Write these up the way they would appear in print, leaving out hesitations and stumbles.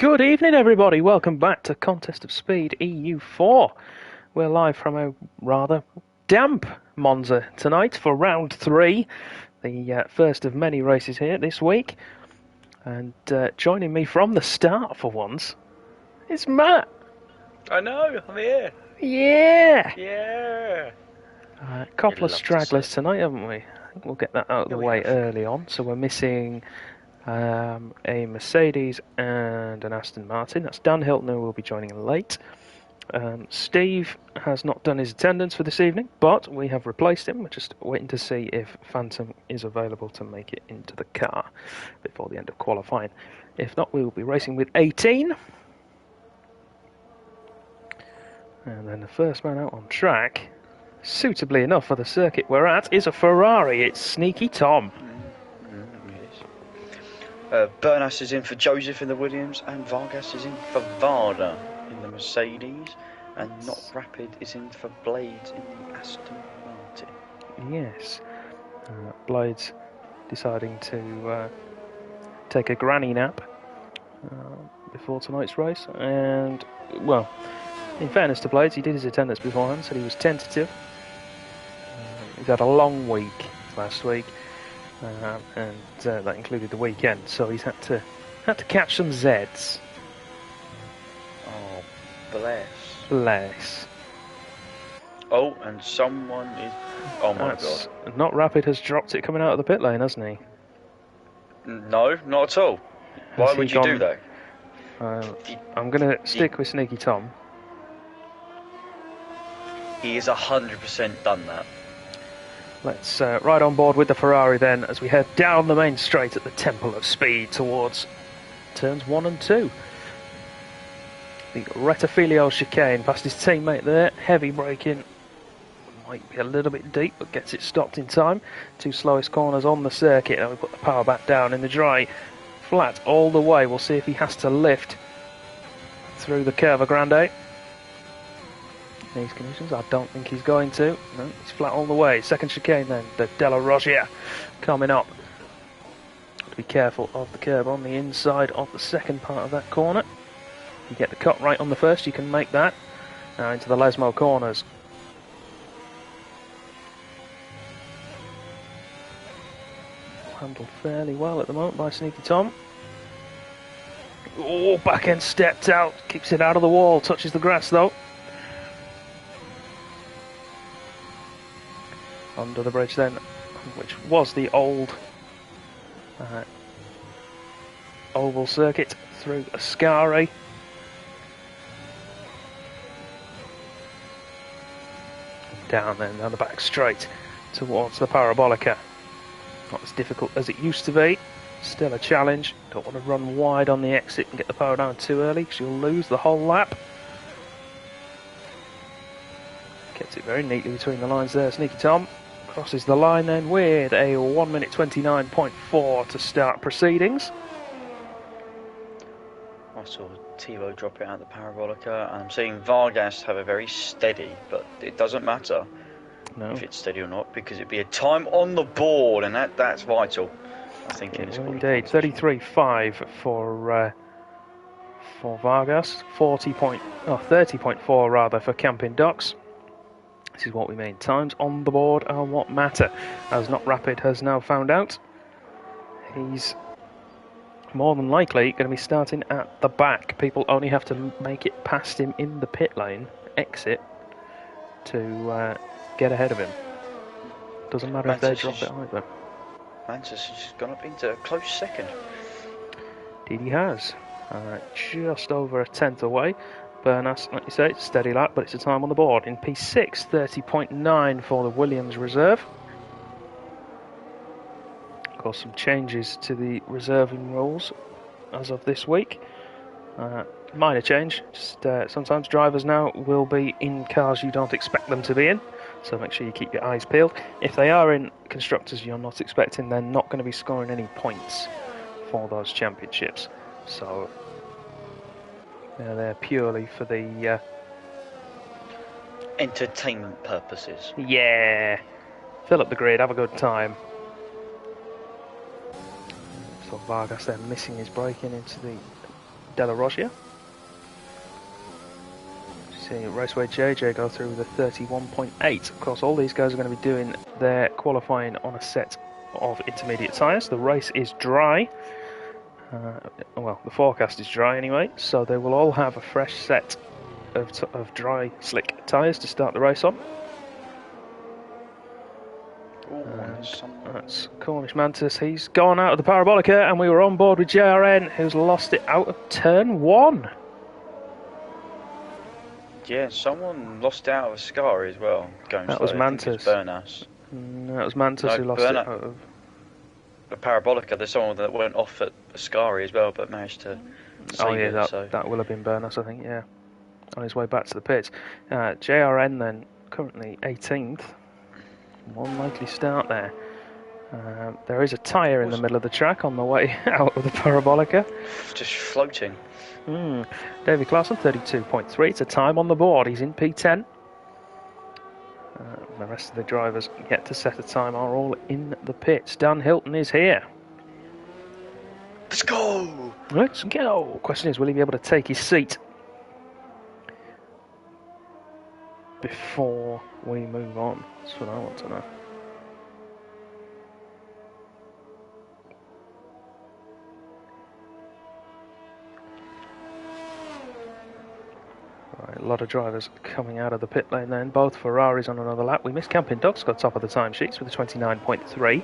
Good evening, everybody. Welcome back to Contest of Speed EU4. We're live from a rather damp Monza tonight for round 3, the first of many races here this week. And joining me from the start for once is Matt. I know, I'm here. Yeah! Yeah. A couple of stragglers tonight, haven't we? I think we'll get that out of the way early on. So we're missing a Mercedes and an Aston Martin. That's Dan Hilton, who will be joining late. Steve has not done his attendance for this evening, but we have replaced him. We're just waiting to see if Phantom is available to make it into the car before the end of qualifying. If not, we will be racing with 18. And then the first man out on track, suitably enough for the circuit we're at, is a Ferrari. It's Sneaky Tom. Bernas is in for Joseph in the Williams, and Vargas is in for Varda in the Mercedes, and Not Rapid is in for Blades in the Aston Martin. Yes. Blades deciding to take a granny nap before tonight's race. And, well, in fairness to Blades, he did his attendance beforehand, said he was tentative. He's had a long week last week. And that included the weekend, so he's had to catch some Zeds. Oh, bless. Oh, and someone is. Oh my god! Not Rapid has dropped it coming out of the pit lane, hasn't he? No, not at all. Why would you do that? I'm going to stick with Sneaky Tom. He has 100% done that. Let's ride on board with the Ferrari then as we head down the main straight at the Temple of Speed towards turns 1 and 2. The Retafilio chicane past his teammate there, heavy braking, might be a little bit deep but gets it stopped in time. 2 slowest corners on the circuit, and we put the power back down in the dry, flat all the way. We'll see if he has to lift through the Curva Grande. These conditions, I don't think he's going to. No, he's flat all the way. Second chicane then, the Della Roggia coming up. Be careful of the curb on the inside of the second part of that corner. You get the cut right on the first, you can make that. Now into the Lesmo corners. Handled fairly well at the moment by Sneaky Tom. Oh, back end stepped out, keeps it out of the wall, touches the grass though. Under the bridge then, which was the old oval circuit, through Ascari. Down then, down the back straight towards the Parabolica. Not as difficult as it used to be, still a challenge. Don't want to run wide on the exit and get the power down too early because you'll lose the whole lap. Gets it very neatly between the lines there, Sneaky Tom. Crosses the line then with a 1 minute 29.4 to start proceedings. I saw Tivo drop it out the Parabolica, and I'm seeing Vargas have a very steady, but it doesn't matter if it's steady or not, because it'd be a time on the board, and that's vital, I think. Yeah, indeed, 33.5 for Vargas, 30.4 rather for Camping Docks. This is what we mean. Times on the board are what matter, as Not Rapid has now found out. He's more than likely going to be starting at the back. People only have to make it past him in the pit lane, exit, to get ahead of him. Doesn't matter if they drop it either. Manchester has just gone up into a close second. Indeed he has. Just over a tenth away. Bernas, like you say, it's a steady lap, but it's a time on the board. In P6, 30.9 for the Williams reserve. Of course, some changes to the reserving rules as of this week. Minor change, just sometimes drivers now will be in cars you don't expect them to be in, so make sure you keep your eyes peeled. If they are in constructors you're not expecting, they're not going to be scoring any points for those championships. So they're there purely for the entertainment purposes. Yeah, fill up the grid, have a good time. So Vargas then missing his braking into the Della Roggia. See Raceway JJ go through the 31.8. Of course, all these guys are going to be doing their qualifying on a set of intermediate tyres. The race is dry. Well, the forecast is dry anyway, so they will all have a fresh set of dry, slick tyres to start the race on. That's Cornish Mantis. He's gone out of the Parabolica, and we were on board with JRN, who's lost it out of turn 1. Yeah, someone lost out of a Ascari as well. That was Mantis. Bernas. No, it was Mantis who lost it out of... The Parabolica, there's someone that went off at Ascari as well, but managed to save it. That will have been Bernas, I think, yeah. On his way back to the pits. JRN then, currently 18th. One likely start there. There is a tyre in the middle of the track on the way out of the Parabolica. Just floating. Davy Clausen, 32.3. It's a time on the board. He's in P10. The rest of the drivers yet to set a time are all in the pits. Dan Hilton is here. Let's go! Let's go! Question is, will he be able to take his seat before we move on? That's what I want to know. Right, a lot of drivers coming out of the pit lane then. Both Ferraris on another lap. We missed Camping Dogs, got top of the timesheets with a 29.3.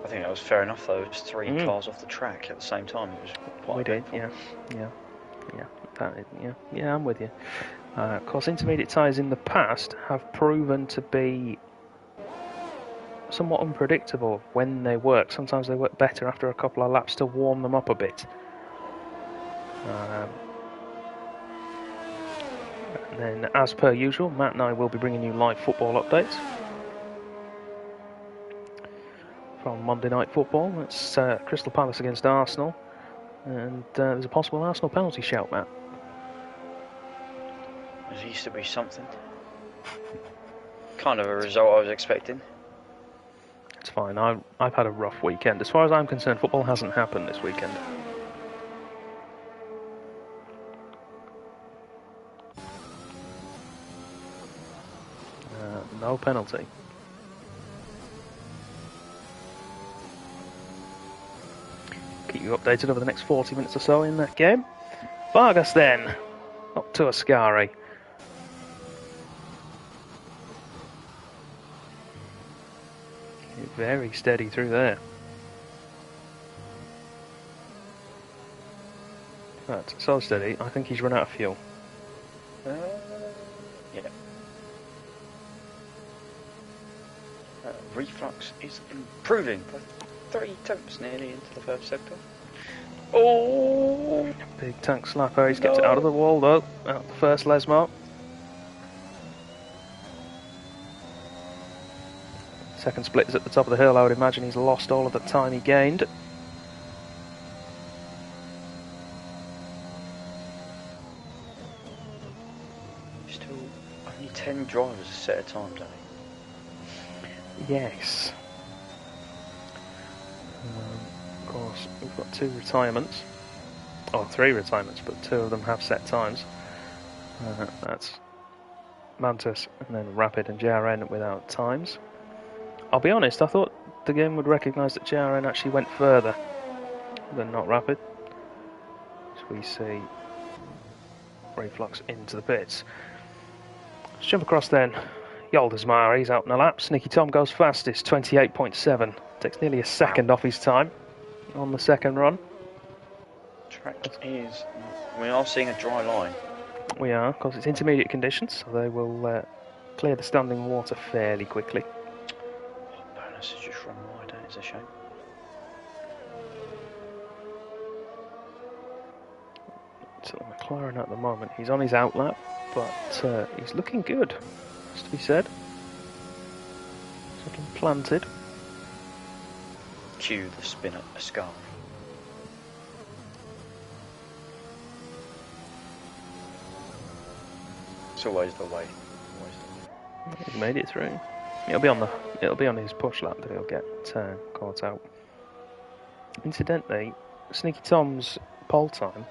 I think that was fair enough though. It was 3 cars off the track at the same time. It was quite painful. Yeah, I'm with you. Of course, intermediate tyres in the past have proven to be somewhat unpredictable when they work. Sometimes they work better after a couple of laps to warm them up a bit. And then, as per usual, Matt and I will be bringing you live football updates from Monday Night Football. It's Crystal Palace against Arsenal, and there's a possible Arsenal penalty shout, Matt. There used to be something. Kind of a result I was expecting. It's fine. I've had a rough weekend. As far as I'm concerned, football hasn't happened this weekend. No penalty. Keep you updated over the next 40 minutes or so in that game. Vargas then, up to Ascari. Very steady through there. That's so steady, I think he's run out of fuel. Yeah. Reflux is improving by 3 tenths nearly into the first sector. Oh! Big tank slapper, he's kept it out of the wall though, out of the first Lesmo. Second split is at the top of the hill. I would imagine he's lost all of the time he gained. Still only 10 drivers a set of time, don't he? Yes. Of course, we've got 2 retirements. Or 3 retirements, but 2 of them have set times. That's Mantis and then Rapid and JRN without times. I'll be honest, I thought the game would recognise that JRN actually went further than not Rapid. So we see Reflux into the pits. Let's jump across then. Yoldesmeyer, he's out in the laps. Nicky Tom goes fastest, 28.7. Takes nearly a second off his time on the second run. We are seeing a dry line. We are, because it's intermediate conditions, so they will clear the standing water fairly quickly. Bonus is just run wide, that is a shame. So McLaren at the moment, he's on his outlap, but he's looking good, has to be said. He's looking planted. Cue the spin at Ascari. It's always the way. He's made it through. It'll be on his push lap that he'll get caught out. Incidentally, Sneaky Tom's pole time,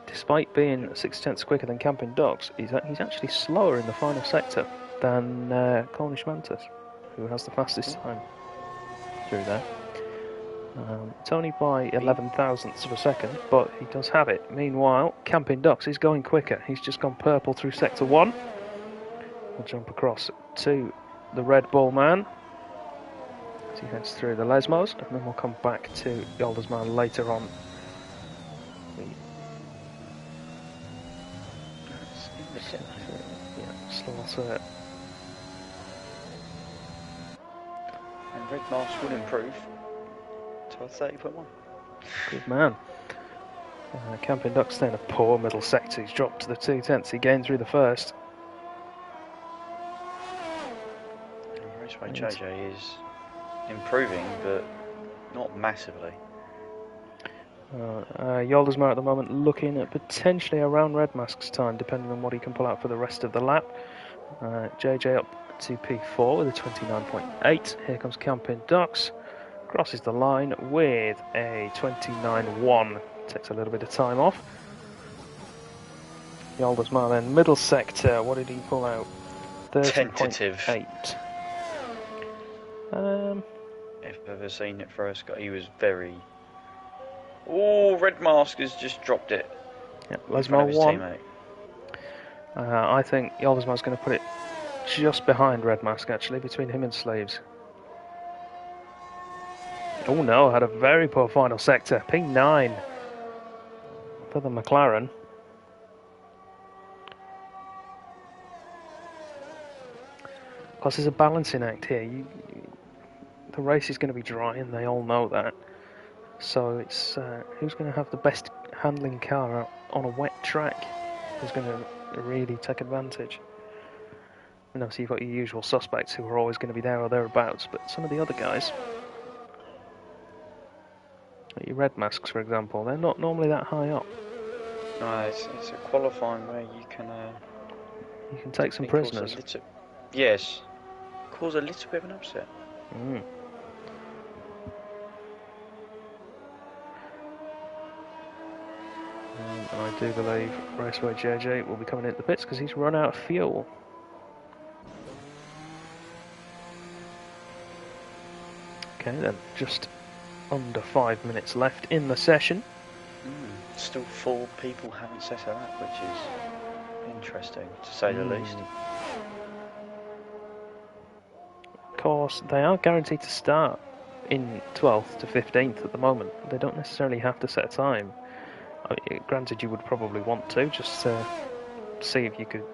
despite being 6/10 quicker than Camping Dogs, he's actually slower in the final sector than Cornish Mantis, who has the fastest time through there. It's only by 11 thousandths of a second, but he does have it. Meanwhile, Camping Ducks is going quicker. He's just gone purple through sector 1. We'll jump across to the Red Bull man as he heads through the Lesmos, and then we'll come back to Yoldersman later on. Slaughter. And Red Mask will improve to a 30.1. Good man. Camping Duck's staying a poor middle sector. He's dropped to the 2/10. He gained through the first. Raceway JJ is improving, but not massively. Yoldersmar at the moment looking at potentially around Red Mask's time, depending on what he can pull out for the rest of the lap. JJ up to P4 with a 29.8. Here comes Camping Ducks. Crosses the line with a 29.1. Takes a little bit of time off. Yoldersmar then, middle sector. What did he pull out? 30.8. If I've ever seen it first, he was very... Oh, Red Mask has just dropped it. Yeah, Lesmar 1. I think Yoldersmar's going to put it just behind Red Mask, actually, between him and Sleeves. Oh no, had a very poor final sector. P9 for the McLaren. Plus, there's a balancing act here. The race is going to be dry, and they all know that. So it's who's going to have the best handling car on a wet track who's going to really take advantage. And obviously you've got your usual suspects who are always going to be there or thereabouts, but some of the other guys, like your Red Masks for example, they're not normally that high up. No, it's a qualifying where you can take some prisoners. Yes, cause a little bit of an upset. And I do believe Raceway JJ will be coming into the pits because he's run out of fuel. Okay then, just under 5 minutes left in the session. Still 4 people haven't set it up, which is interesting to say the least. Of course, they are guaranteed to start in 12th to 15th at the moment. They don't necessarily have to set a time. Granted, you would probably want to, just to see if you could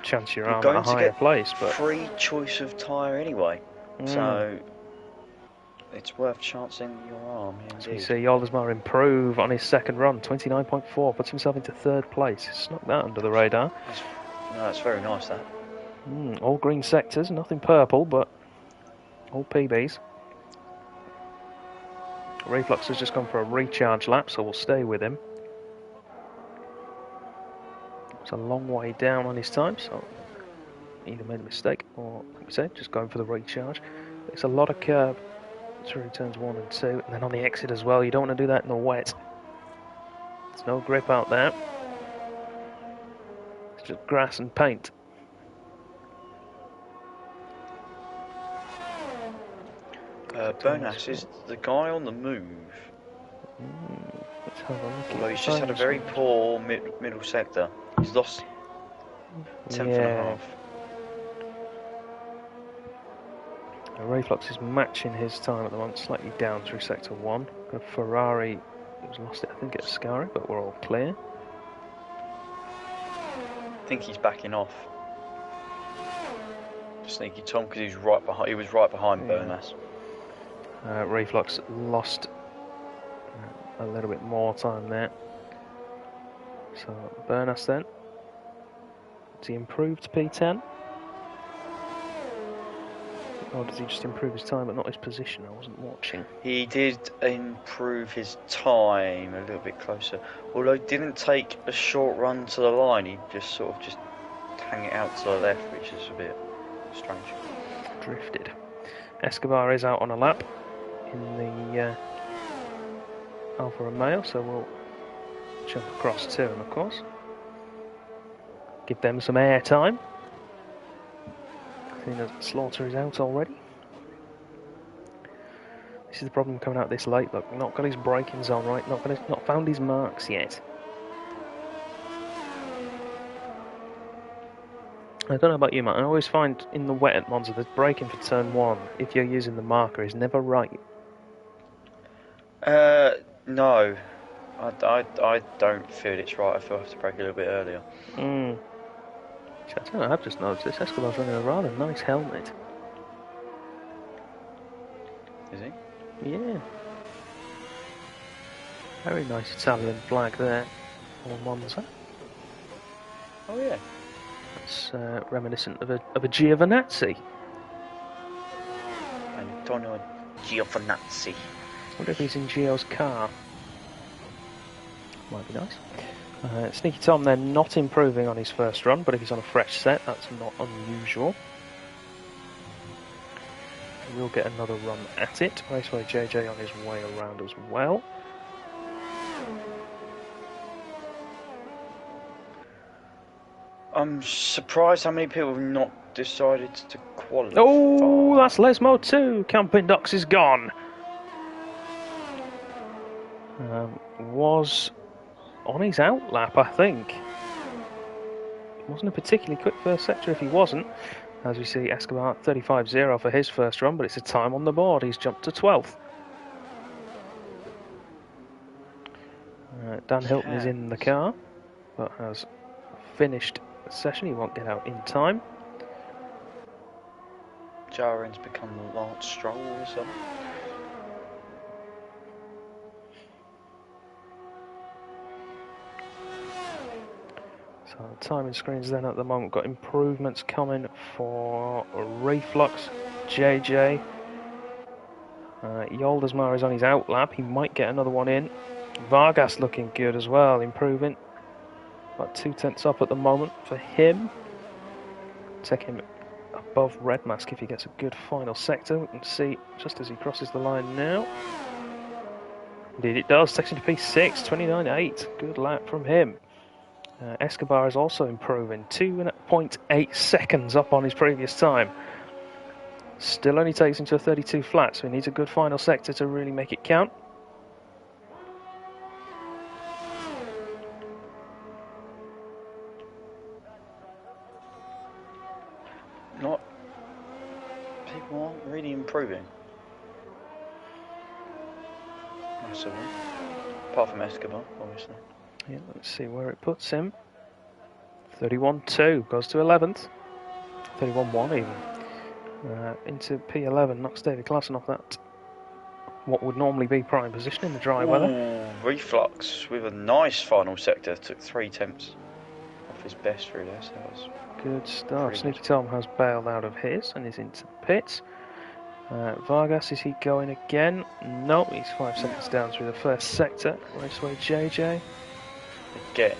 chance your arm at a higher place. But free choice of tyre anyway, so it's worth chancing your arm. As we see Yoldersmar improve on his second run, 29.4, puts himself into 3rd place. Snuck that under the radar. That's very nice, that. All green sectors, nothing purple, but all PBs. Reflux has just gone for a recharge lap, so we'll stay with him. It's a long way down on his time, so either made a mistake or, like we said, just going for the recharge. It's a lot of curb through turns 1 and 2, and then on the exit as well. You don't want to do that in the wet. There's no grip out there. It's just grass and paint. Bernas is the guy on the move. Let's have a look. Although he's just had a very poor middle sector. He's lost 10th and a half. Reflux is matching his time at the moment, slightly down through sector 1. Got a Ferrari who's lost it, I think, at Ascari, but we're all clear. I think he's backing off. Sneaky Tom, because he was right behind Bernas. Reflux lost a little bit more time there. So Bernas then. Has he improved to P10? Or does he just improve his time but not his position? I wasn't watching. He did improve his time a little bit closer. Although he didn't take a short run to the line, he just sort of just hang it out to the left, which is a bit strange. Drifted. Escobar is out on a lap in the Alpha Romeo, so we'll jump across to him, of course. Give them some air time. I think that Slaughter is out already. This is the problem coming out this late. Look, not got his brakings on right, not found his marks yet. I don't know about you, man. I always find in the wet at Monza, the braking for turn 1, if you're using the marker, is never right. No. I don't feel it's right. I feel I have to brake a little bit earlier. I don't know, I've just noticed this. Escobar's running a rather nice helmet. Is he? Yeah. Very nice Italian flag there on Monza. Oh yeah. It's reminiscent of a Giovinazzi. Antonio Giovinazzi. I wonder if he's in Gio's car. Might be nice. Sneaky Tom then not improving on his first run, but if he's on a fresh set, that's not unusual. We'll get another run at it. Raceway JJ on his way around as well. I'm surprised how many people have not decided to qualify. Oh, that's Lesmo too. Camping Docks is gone. Was on his outlap, I think. It wasn't a particularly quick first sector if he wasn't. As we see, Escobar 35.0 for his first run, but it's a time on the board. He's jumped to 12th. Dan Hilton is in the car, but has finished the session. He won't get out in time. Jaren's become Lance Stroll or something. So the timing screens then at the moment got improvements coming for Reflux, JJ. Yoldasmar is on his outlap. He might get another one in. Vargas looking good as well, improving. About 2/10 up at the moment for him. Take him above Red Mask if he gets a good final sector. We can see just as he crosses the line now. Indeed it does. Takes him to P6, 29.8. Good lap from him. Escobar is also improving, 2.8 seconds up on his previous time. Still only takes him to a 32 flat, so he needs a good final sector to really make it count. People aren't really improving. Massively. Apart from Escobar, obviously. Yeah, let's see where it puts him. 31.2, goes to 11th. 31.1 even. Into P11, knocks David Klassen off that. What would normally be prime position in the dry weather. Reflux with a nice final sector. Took 3/10 off his best through there, so that was good stuff. Sneaky Tom has bailed out of his and is into pits. Vargas, is he going again? No, he's 5 seconds down through the first sector. Raceway JJ. Get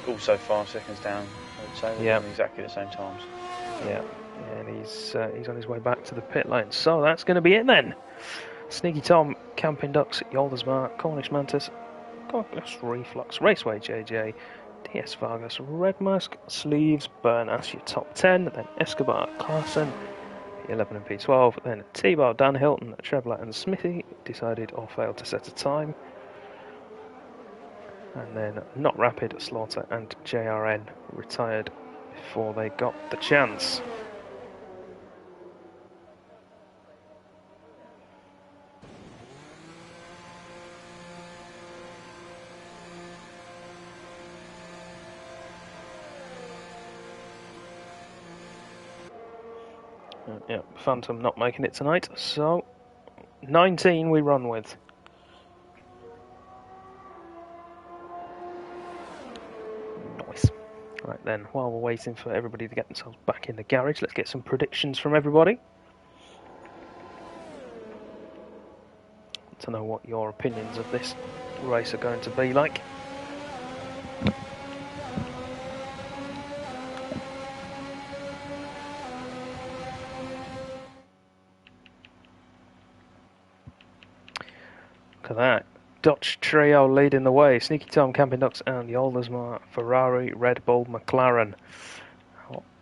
also 5 seconds down, I would say. Yeah. Exactly the same times. Yeah, and he's on his way back to the pit lane. So that's going to be it then. Sneaky Tom, Camping Ducks, Yoldasmar, Cornish Mantis, Gorgas Reflux, Raceway JJ, DS Vargas, Red Mask, Sleeves, Bernas, your top 10, then Escobar, Klassen, P11 and P12, then T-Bar, Dan Hilton, Trebler and Smithy decided or failed to set a time. And then Not Rapid, Slaughter and JRN retired before they got the chance. Yeah, Phantom not making it tonight, so 19 we run with. Nice. Right then, while we're waiting for everybody to get themselves back in the garage, let's get some predictions from everybody. To know what your opinions of this race are going to be like. Look at that. Dutch trio leading the way. Sneaky Tom, Camping Ducks and Yoldersma, Ferrari, Red Bull, McLaren.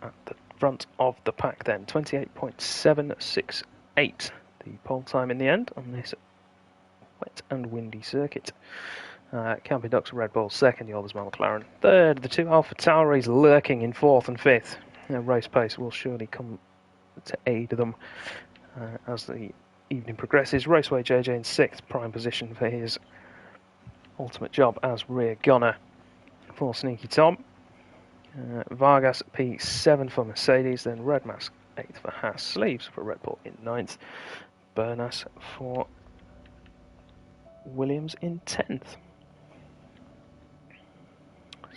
At the front of the pack then, 28.768. The pole time in the end on this wet and windy circuit. Camping Ducks, Red Bull second, Yoldersma, McLaren third. The two Alpha Tauris lurking in fourth and fifth. Race pace will surely come to aid them as the evening progresses. Raceway JJ in sixth, prime position for his ultimate job as rear gunner for Sneaky Tom. Vargas P7 for Mercedes, then Red Mask 8th for Haas, Sleeves for Red Bull in 9th, Bernas for Williams in 10th.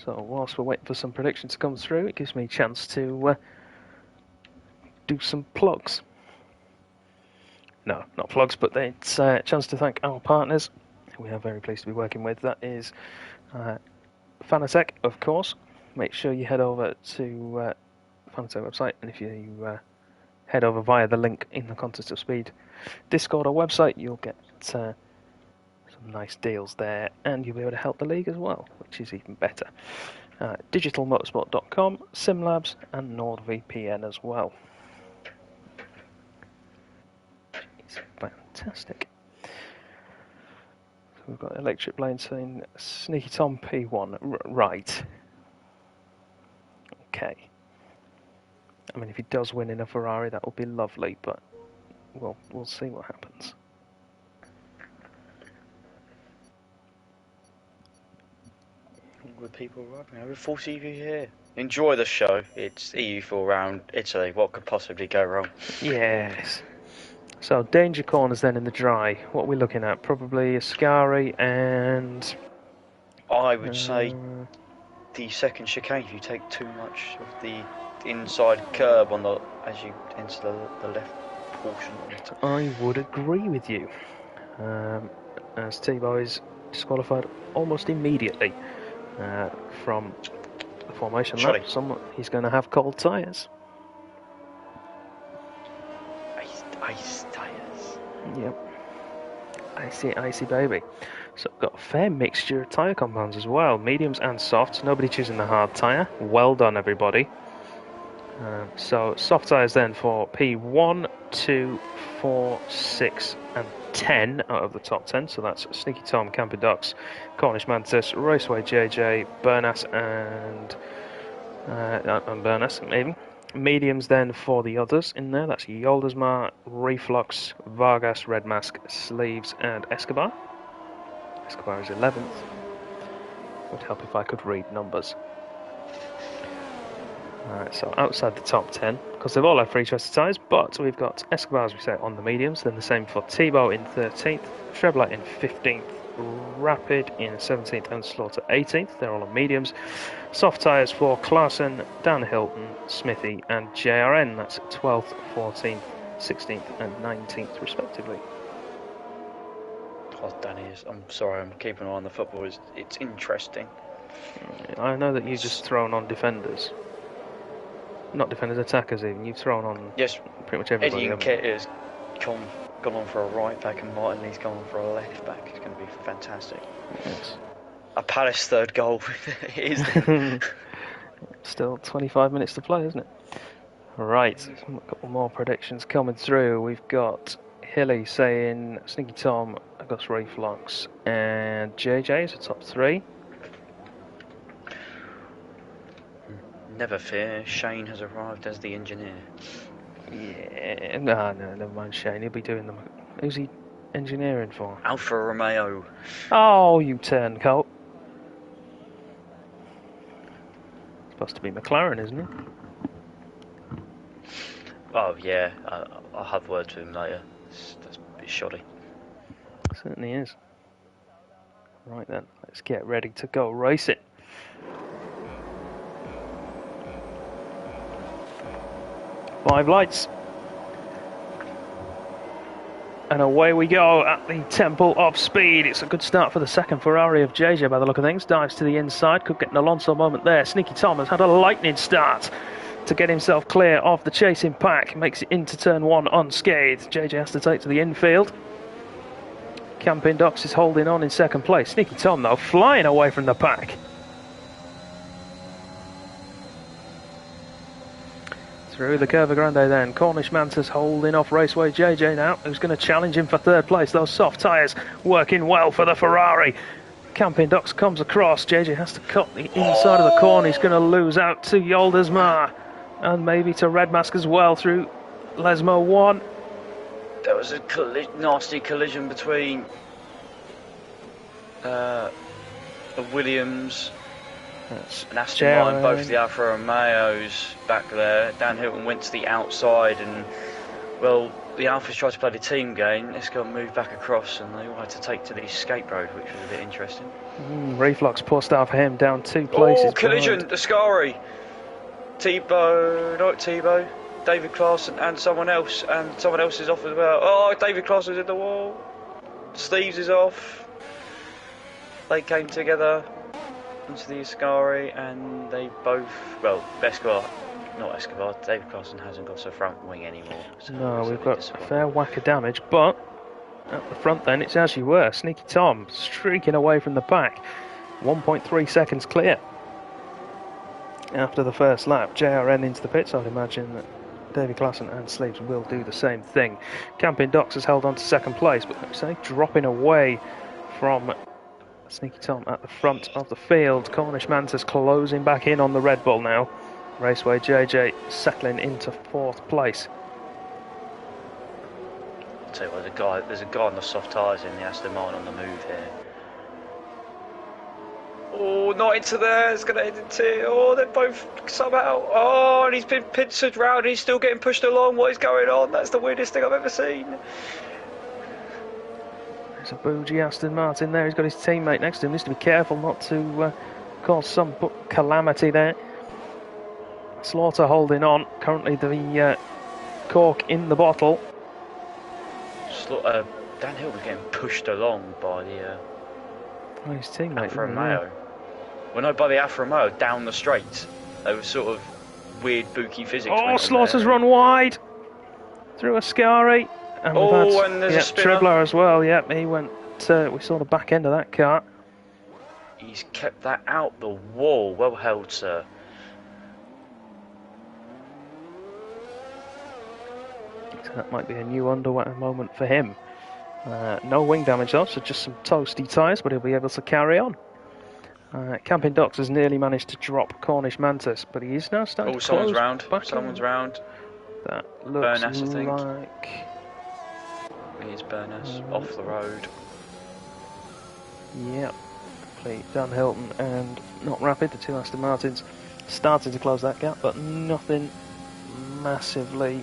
So whilst we're waiting for some predictions to come through, it gives me a chance to do some plugs. No, not plugs, but it's a chance to thank our partners, who we are very pleased to be working with. That is Fanatec, of course. Make sure you head over to Fanatec website, and if you head over via the link in the Contest of Speed Discord or website, you'll get some nice deals there, and you'll be able to help the league as well, which is even better. Digitalmotorsport.com, SimLabs, and NordVPN as well. It's fantastic. So we've got Electric Lane saying Sneaky Tom P1. Right. Okay. I mean, if he does win in a Ferrari, that will be lovely, but we'll see what happens. With people arriving, over 40 of you here. Enjoy the show. It's EU4 round Italy. What could possibly go wrong? Yes. So, danger corners then in the dry. What are we looking at? Probably Ascari and... I would say the second chicane, if you take too much of the inside curb on the as you enter the left portion of it. I would agree with you. As Tebow is disqualified almost immediately from the formation lap. He's going to have cold tyres. Ice tyres. Yep. Icy baby. So we've got a fair mixture of tyre compounds as well. Mediums and softs. Nobody choosing the hard tyre. Well done, everybody. So soft tyres then for P1, 2, 4, 6 and 10 out of the top 10. So that's Sneaky Tom, Camping Ducks, Cornish Mantis, Raceway JJ, Bernas and Bernas even. Mediums then for the others in there. That's Yoldersma, Reflux, Vargas, Red Mask, Sleeves and Escobar. Escobar is 11th. Would help if I could read numbers. So outside the top 10, because they've all had free choice of tyres, but we've got Escobar, as we say, on the mediums, then the same for Tebow in 13th, Trebler in 15th, Rapid in 17th and Slaughter 18th, they're all on mediums. Soft tyres for Clarkson, Dan Hilton, Smithy and JRN, that's 12th, 14th, 16th and 19th respectively. Oh, Danny, I'm sorry, I'm keeping an eye on the football, it's interesting. I know that you've just thrown on defenders. Not defenders, attackers even. You've thrown on pretty much everybody. Eddie Nketiah's gone on for a right back and Martin Lee's gone on for a left back. It's going to be fantastic. Yes. A Palace third goal. It is. Still 25 minutes to play, isn't it? Right, a couple more predictions coming through. We've got Hilly saying Sneaky Tom, August Reflux and JJ is the top 3. Never fear, Shane has arrived as the engineer. Yeah, no, never mind Shane, he'll be doing them. Who's he engineering for? Alfa Romeo. Oh, you turncoat. Supposed to be McLaren, isn't it? Oh, yeah, I'll have words with him later. That's a bit shoddy. Certainly is. Right then, let's get ready to go race it. Five lights. And away we go at the Temple of Speed. It's a good start for the second Ferrari of JJ by the look of things. Dives to the inside, could get an Alonso moment there. Sneaky Tom has had a lightning start to get himself clear of the chasing pack. Makes it into turn 1 unscathed. JJ has to take to the infield. Camping Docks is holding on in second place. Sneaky Tom, though, flying away from the pack. Through the Curva Grande then. Cornish Mantis holding off Raceway JJ now, who's going to challenge him for third place. Those soft tyres working well for the Ferrari. Camping Docks comes across. JJ has to cut the inside of the corner. He's going to lose out to Yoldersma. And maybe to Red Mask as well through Lesmo 1. There was a nasty collision between a Williams and Aston Martin, both the Alfa Romeos back there. Dan Hilton went to the outside, and well, the Alphas tried to play the team game. Let's go and move back across, and they all had to take to the escape road, which was a bit interesting. Reflux pushed out for him, down 2 places. Oh, collision! Ascari, Tebow, David Clarkson and someone else is off as well. Oh, David Clarson's in the wall. Steves is off. They came together into the Ascari, and they both, well, Escobar, David Clarkson hasn't got a front wing anymore. So no, we've got a fair whack of damage, but at the front then it's as you were. Sneaky Tom streaking away from the pack. 1.3 seconds clear after the first lap. JRN into the pits. I'd imagine that David Classen and Sleeves will do the same thing. Camping Docks has held on to second place, but like I say, dropping away from Sneaky Tom at the front of the field. Cornish Mantis closing back in on the Red Bull now. Raceway JJ settling into 4th place. I'll tell you what, there's a guy on the soft tyres in the Aston Martin on the move here. Oh, not into there, it's going to hit into... Oh, they're both somehow... Oh, and he's been pincered round, he's still getting pushed along. What is going on? That's the weirdest thing I've ever seen. There's a bougie Aston Martin there. He's got his teammate next to him. Needs to be careful not to cause some calamity there. Slaughter holding on. Currently the cork in the bottle. Dan Hill was getting pushed along by the... his teammate. Alfa Romeo. Well, no, by the Alfa Romeo down the straight. They were sort of weird, booky physics. Oh, Slaughter's run wide through Ascari. And and there's a spinner. Tribler as well. Yep, he went. We saw the back end of that car. He's kept that out the wall. Well held, sir. So that might be a new underwear moment for him. No wing damage though, so just some toasty tyres, but he'll be able to carry on. Camping Docks has nearly managed to drop Cornish Mantis, but he is now starting to someone's close round. back Someone's in. round. That looks Bernas, I think. like... Here's Bernas, off the road. Yep. Dan Hilton and Not Rapid, the 2 Aston Martins, starting to close that gap, but nothing massively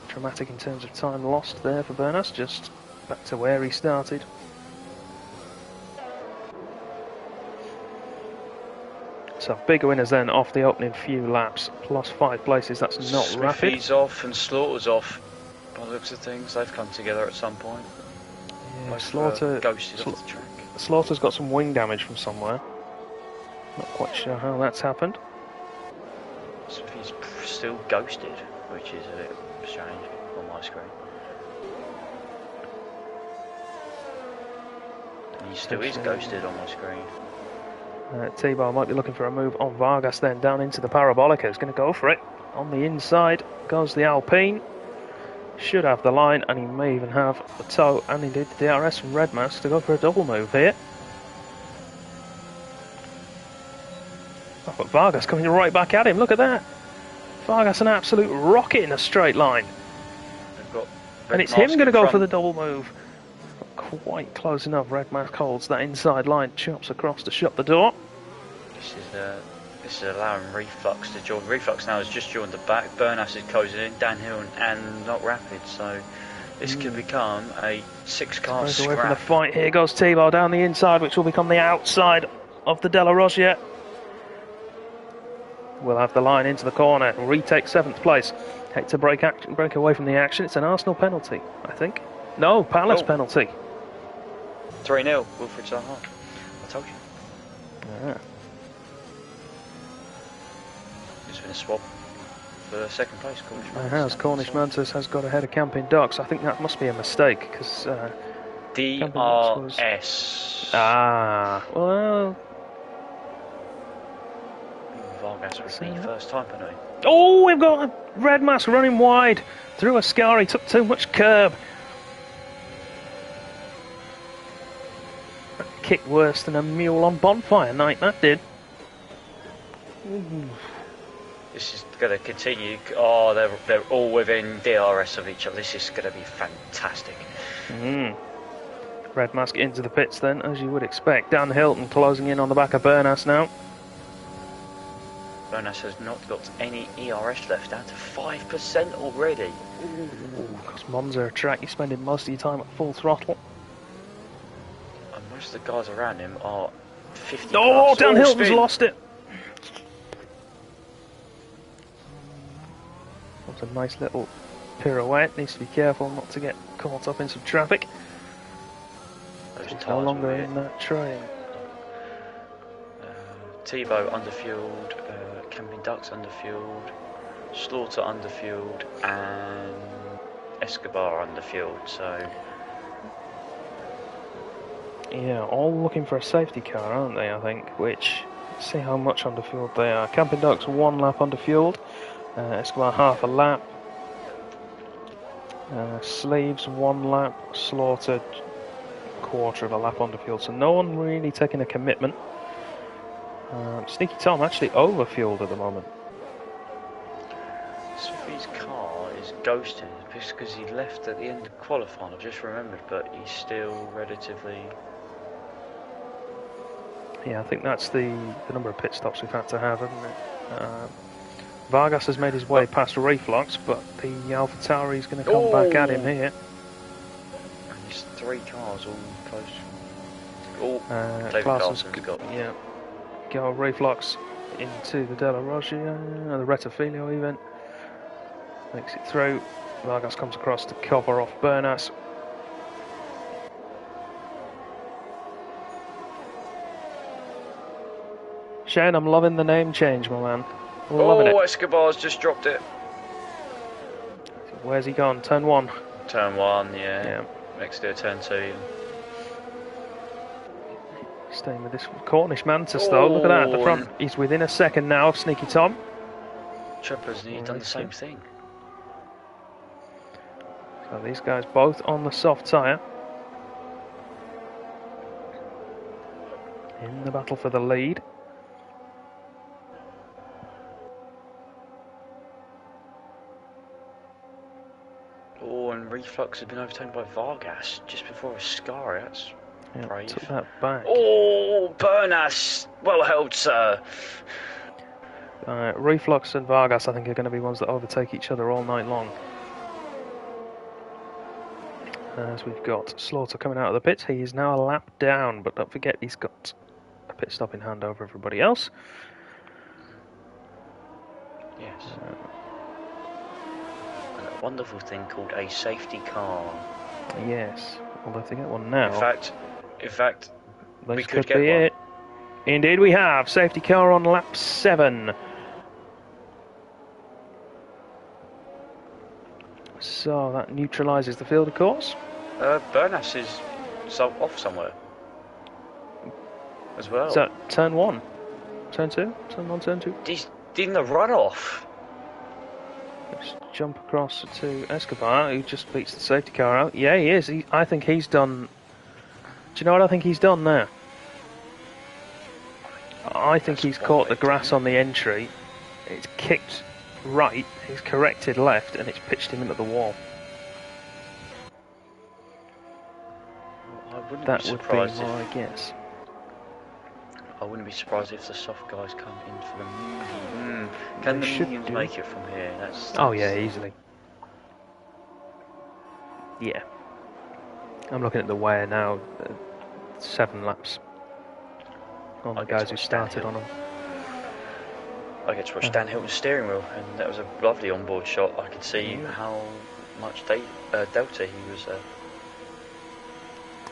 dramatic in terms of time lost there for Bernas, just back to where he started. So bigger winners then off the opening few laps, plus 5 places. That's Not Rapid. He's off and Slaughter's off. By the looks of things, they've come together at some point. Yeah, Slaughter ghosted off the track. Slaughter's got some wing damage from somewhere. Not quite sure how that's happened. So he's still ghosted, which is a bit strange on my screen. And he still is ghosted on my screen. T-Bar might be looking for a move on Vargas then, down into the Parabolica. He's going to go for it. On the inside goes the Alpine. Should have the line, and he may even have the toe, and indeed the DRS from Red Mask to go for a double move here. Oh, but Vargas coming right back at him. Look at that. Vargas an absolute rocket in a straight line. And it's him going to go for the double move. Not quite close enough. Red Mask holds that inside line, chops across to shut the door. This is allowing Reflux to join. Reflux now has just joined the back. Bernas is closing in. Dan Hill and Not Rapid. So this could become a 6-car scrap. Away from the fight. Here goes T-Bar down the inside, which will become the outside of the Della Rosia. We'll have the line into the corner. Retake 7th place. Hate to break away from the action. It's an Arsenal penalty, I think. No, Palace penalty. 3-0. Wilfried Zaha. I told you. Yeah. There's been a swap for second place. It has. Cornish Mantis has got ahead of Camping Ducks. I think that must be a mistake because DRS. Well. Vargas was the first time, penalty. Oh, we've got a Red Mask running wide through a scar. He took too much curb. That kicked worse than a mule on bonfire night. That did. Ooh. This is going to continue. Oh, they're all within DRS of each other. This is going to be fantastic. Red Mask into the pits then, as you would expect. Dan Hilton closing in on the back of Bernas now. Bernas has not got any ERS left, down to 5% already. Because Monza track, you're spending most of your time at full throttle. And most of the guys around him are 50 Oh, plus. Dan Hilton's lost it. That's a nice little pirouette. Needs to be careful not to get caught up in some traffic. He's no longer in that train. Tebow underfueled, Camping Ducks underfueled, Slaughter underfueled, and Escobar underfueled. So yeah, all looking for a safety car, aren't they? I think. Which, let's see how much underfueled they are. Camping Ducks 1 lap underfueled. Escobar half a lap. Sleeves 1 lap. Slaughter quarter of a lap underfueled. So no one really taking a commitment. Sneaky Tom actually overfueled at the moment. Smithy's car is ghosting because he left at the end of qualifying. I've just remembered, but he's still relatively. Yeah, I think that's the number of pit stops we've had to have, hasn't it? Vargas has made his way past Reflux, but the AlphaTauri is going to come back at him here. And there's 3 cars all close. Clarkson's got go Reflux into the Della Roggia, the Retafilio event. Makes it through. Vargas comes across to cover off Bernas. Shane, I'm loving the name change, my man. Loving it. Escobar's just dropped it. Where's he gone? Turn 1. Turn 1, yeah. Next to turn 2. Staying with this Cornish Mantis though. Look at that at the front. He's within a second now of Sneaky Tom. Trevor's done the same thing. So these guys both on the soft tyre. In the battle for the lead. Oh, and Reflux has been overtaken by Vargas just before Ascari. That's brave. Took that back. Oh, Bernas! Well held, sir. Reflux and Vargas, I think, are going to be ones that overtake each other all night long. As we've got Slaughter coming out of the pits, he is now a lap down, but don't forget he's got a pit stop in hand over everybody else. Yes. And a wonderful thing called a safety car. Yes, although if they get one now. In fact, this we could get be one. It. Indeed, we have safety car on lap 7. So that neutralises the field, of course. Bernas is off somewhere as well. Is that turn 1? Turn 2? Turn 1, turn 2? He's in the runoff. Let's jump across to Escobar, who just beats the safety car out. Yeah, he is. I think he's done. Do you know what I think he's done there? I think he's caught the grass on the entry. It's kicked right, he's corrected left, and it's pitched him into the wall. That would be my guess. I wouldn't be surprised if the soft guys come in for the medium. Can the mediums make it from here? That's oh yeah, easily. Yeah. I'm looking at the wear now. 7 laps on the guys who started on them. I get to watch Dan Hilton's steering wheel, and that was a lovely onboard shot. I could see how much delta he was.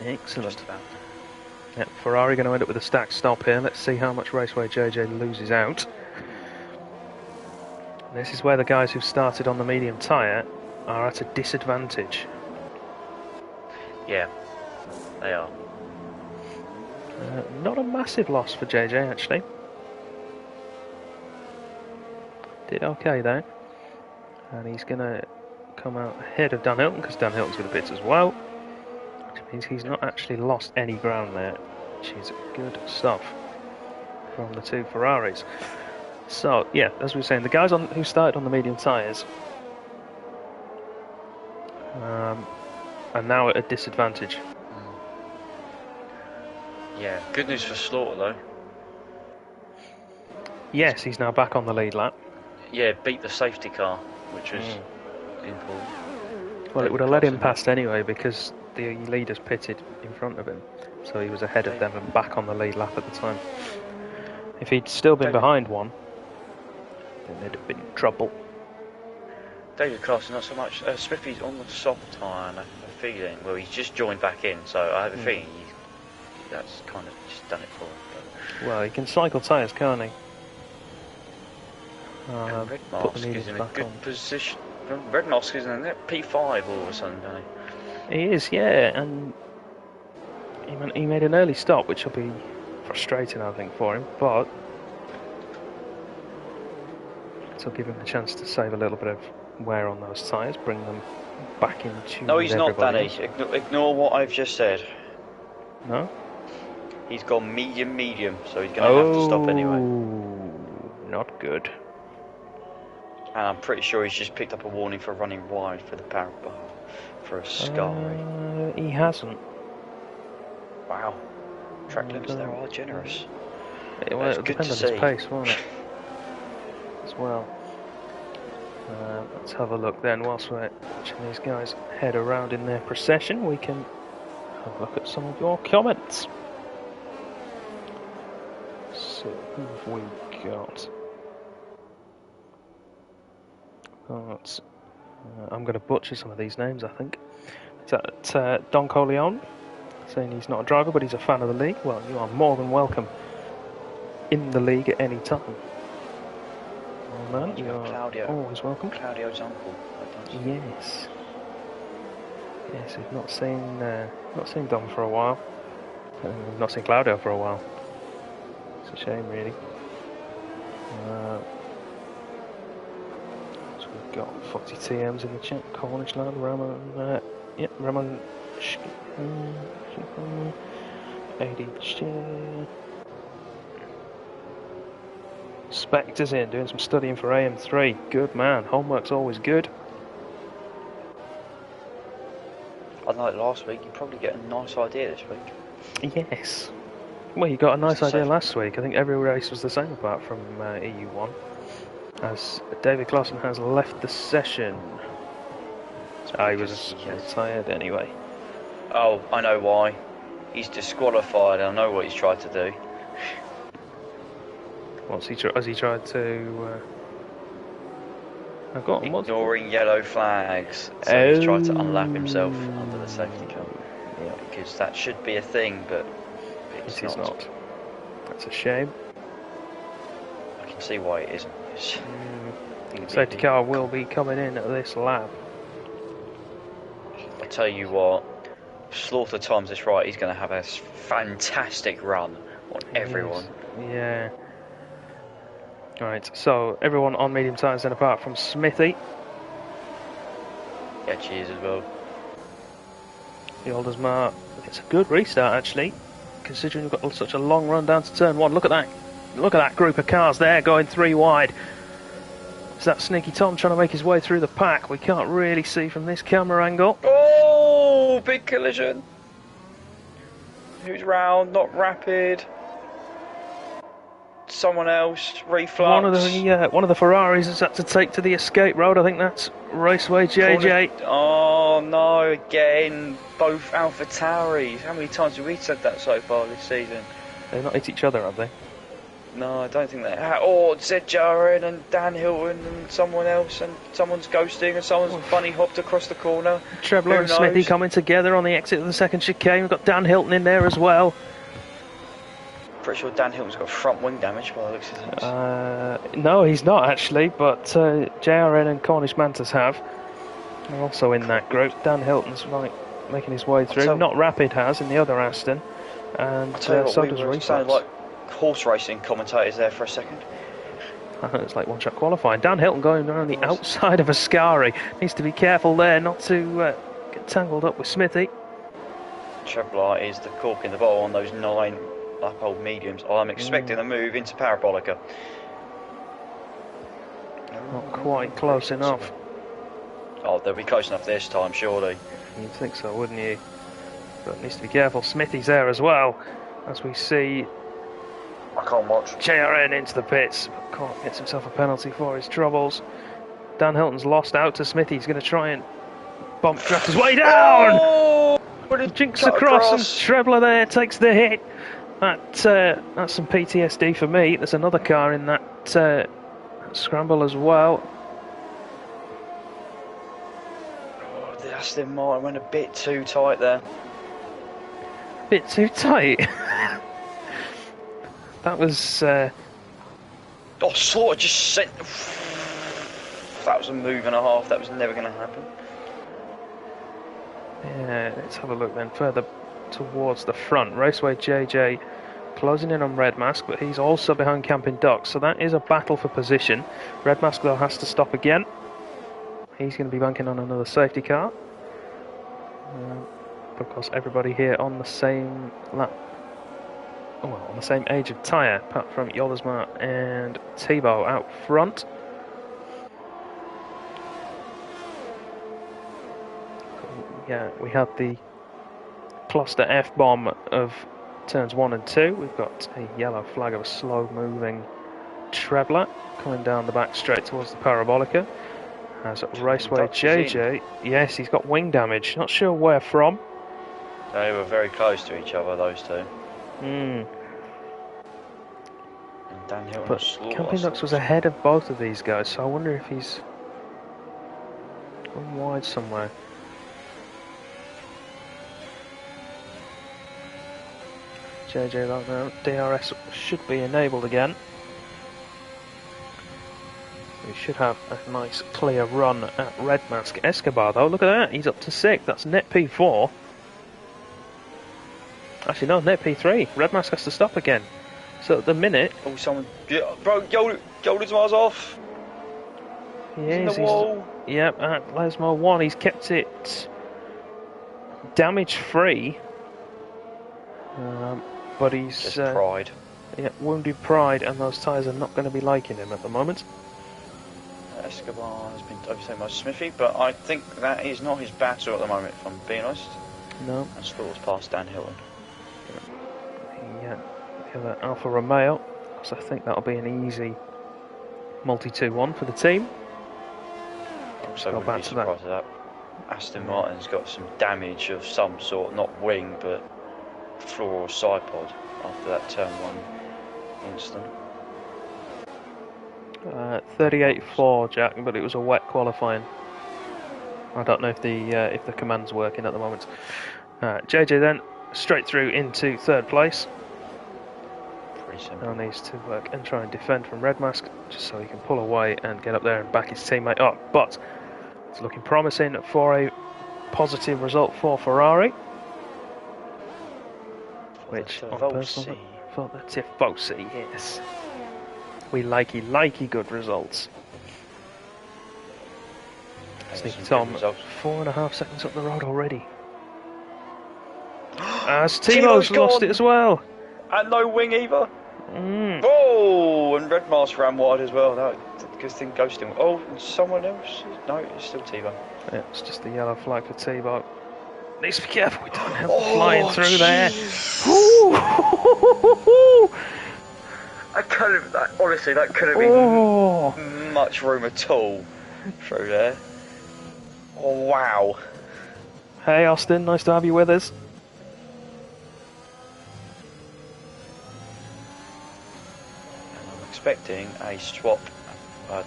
Excellent. Just about. Yep, Ferrari going to end up with a stacked stop here. Let's see how much Raceway JJ loses out. This is where the guys who've started on the medium tyre are at a disadvantage. Yeah, they are. Not a massive loss for JJ, actually. Did okay though. And he's going to come out ahead of Dan Hilton, because Dan Hilton's going to pit as well. Which means he's not actually lost any ground there, which is good stuff from the two Ferraris. So, yeah, as we were saying, the guys who started on the medium tyres are now at a disadvantage. Yeah, good news for Slaughter though. Yes, he's now back on the lead lap. Yeah, beat the safety car, which was important. Well, it would have let him past anyway because the leaders pitted in front of him, so he was ahead of them and back on the lead lap at the time. If he'd still been behind one, then they'd have been in trouble. David Clarkson, not so much. Smithy's on the soft tyre, and I have a feeling. Well, he's just joined back in, so I have a feeling that's kind of just done it for him. But well, he can cycle tyres, can't he? Red Mask is in a good position. Red Mask is in P5 all of a sudden, doesn't he? He is, yeah, and he made an early stop, which will be frustrating, I think, for him, but it'll give him a chance to save a little bit of wear on those tyres, bring them back in tune. No, he's not, Danny. Ignore what I've just said. No? He's gone medium, so he's going to have to stop anyway. Not good. And I'm pretty sure he's just picked up a warning for running wide for the power bar for a Sky. He hasn't. Wow. Track limits there are generous. Well, it depends on his pace, won't it? As well. Let's have a look then. Whilst we're watching these guys head around in their procession, we can have a look at some of your comments. So, who have we got? I'm going to butcher some of these names, I think. Is that Don Corleone, saying he's not a driver, but he's a fan of the league? Well, you are more than welcome in the league at any time. Oh, man, you are Claudio. Always welcome. Claudio's uncle. Yes. Yes, we've not seen Don for a while. We've not seen Claudio for a while. It's a shame, really. So we've got 40 TMs in the chat. Cornish lad, Ramon. Ramon. ADG. Spectre's in, doing some studying for AM3. Good man. Homework's always good. Unlike last week, you probably get a nice idea this week. Yes. Well, you got a nice idea last week. I think every race was the same apart from EU1. As David Clausen has left the session. He was tired anyway. Oh, I know why. He's disqualified. I know what he's tried to do. Has he tried to? Ignoring yellow flags. So he's tried to unlap himself under the safety car. Yeah. Because that should be a thing, but it's not. That's a shame. I can see why it isn't. Safety car will be coming in at this lap. I tell you what, Slaughter times this right, he's going to have a fantastic run on everyone. Yeah. Right, so everyone on medium tyres then apart from Smithy. Yeah, cheers as well. The Aldersmar, it's a good restart actually, considering we've got such a long run down to turn one. Look at that group of cars there going three wide. Is that Sneaky Tom trying to make his way through the pack? We can't really see from this camera angle. Oh, big collision. Who's round? Not rapid. Someone else, reflux. One of the Ferraris has had to take to the escape road. I think that's Raceway JJ. Oh no, again, both Alpha Tauris. How many times have we said that so far this season? They've not hit each other, have they? No, I don't think they have. Oh, Zed Jarren and Dan Hilton and someone else, and someone's ghosting and someone's bunny hopped across the corner. Trebler and Smithy coming together on the exit of the second chicane. We've got Dan Hilton in there as well. Pretty sure Dan Hilton's got front wing damage by the looks of things. No, he's not actually, but JRN and Cornish Mantis have. They're also in that group. Dan Hilton's making his way through. Not Rapid has in the other Aston, and so does Reflex. Sounded like horse racing commentators there for a second. It's like one-shot qualifying. Dan Hilton going around the outside of Ascari. Needs to be careful there not to get tangled up with Smithy. Treblar is the cork in the bottle on those 9 uphold mediums. I'm expecting a move into Parabolica. Not quite close enough. Oh, they'll be close enough this time, surely. You'd think so, wouldn't you? But needs to be careful. Smithy's there as well, as we see. I can't watch. JRN into the pits. Cork gets himself a penalty for his troubles. Dan Hilton's lost out to Smithy. He's going to try and bump draft his way down. Oh, jinks across, and Trebler there takes the hit. That's some PTSD for me. There's another car in that scramble as well. Oh, the Aston Martin went a bit too tight there. Bit too tight. That was. Sort of just sent. That was a move and a half. That was never going to happen. Yeah, let's have a look then. Further towards the front, Raceway JJ closing in on Red Mask, but he's also behind Camping Ducks, so that is a battle for position. Red Mask though has to stop again. He's going to be banking on another safety car. Of course, everybody here on the same lap. Well, on the same age of tyre, apart from Jollersma and Thibaut out front. Yeah, we had the cluster F-bomb of turns 1 and 2. We've got a yellow flag of a slow-moving Trebler coming down the back straight towards the Parabolica. As Raceway JJ, yes, he's got wing damage. Not sure where from. They were very close to each other, those two. But Camping Ducks was ahead of both of these guys, so I wonder if he's gone wide somewhere. JJ right now, DRS should be enabled again. We should have a nice clear run at Red Mask. Escobar though, look at that, he's up to 6th, that's net P4. Actually no, net P3, Red Mask has to stop again. So at the minute... Oh, someone... Bro, Yoda's miles off! He is, yep, at Lesmo 1, he's kept it damage free. But he's... Just pride. Yeah, wounded pride, and those tyres are not going to be liking him at the moment. Escobar has been overtaken by Smithy, but I think that is not his battle at the moment, if I'm being honest. No. And Stall's past Dan Hilton. Yeah, the other Alfa Romeo, so I think that'll be an easy multi-2-1 for the team. Also, wouldn't be surprised at that. Aston Martin's got some damage of some sort, not wing, but floor or side pod after that turn 1 incident. 38.4, Jack, but it was a wet qualifying. I don't know if the command's working at the moment. JJ then straight through into 3rd place. Pretty simple. Now needs to work and try and defend from Red Mask, just so he can pull away and get up there and back his teammate up. But it's looking promising for a positive result for Ferrari. Which, on personal, for the Tifosi, yes. We likey good results. Sneaky Tom, 4.5 seconds up the road already. As Timo's lost it as well. And no wing either. Oh, and Red Mask ran wide as well. That good thing ghosting. Oh, and someone else? No, it's still Tebow. Yeah, it's just the yellow flag for Tebow. Needs to be careful, we don't have flying through there. Honestly, that couldn't have been much room at all through there. Oh, wow. Hey, Austin, nice to have you with us. And I'm expecting a swap.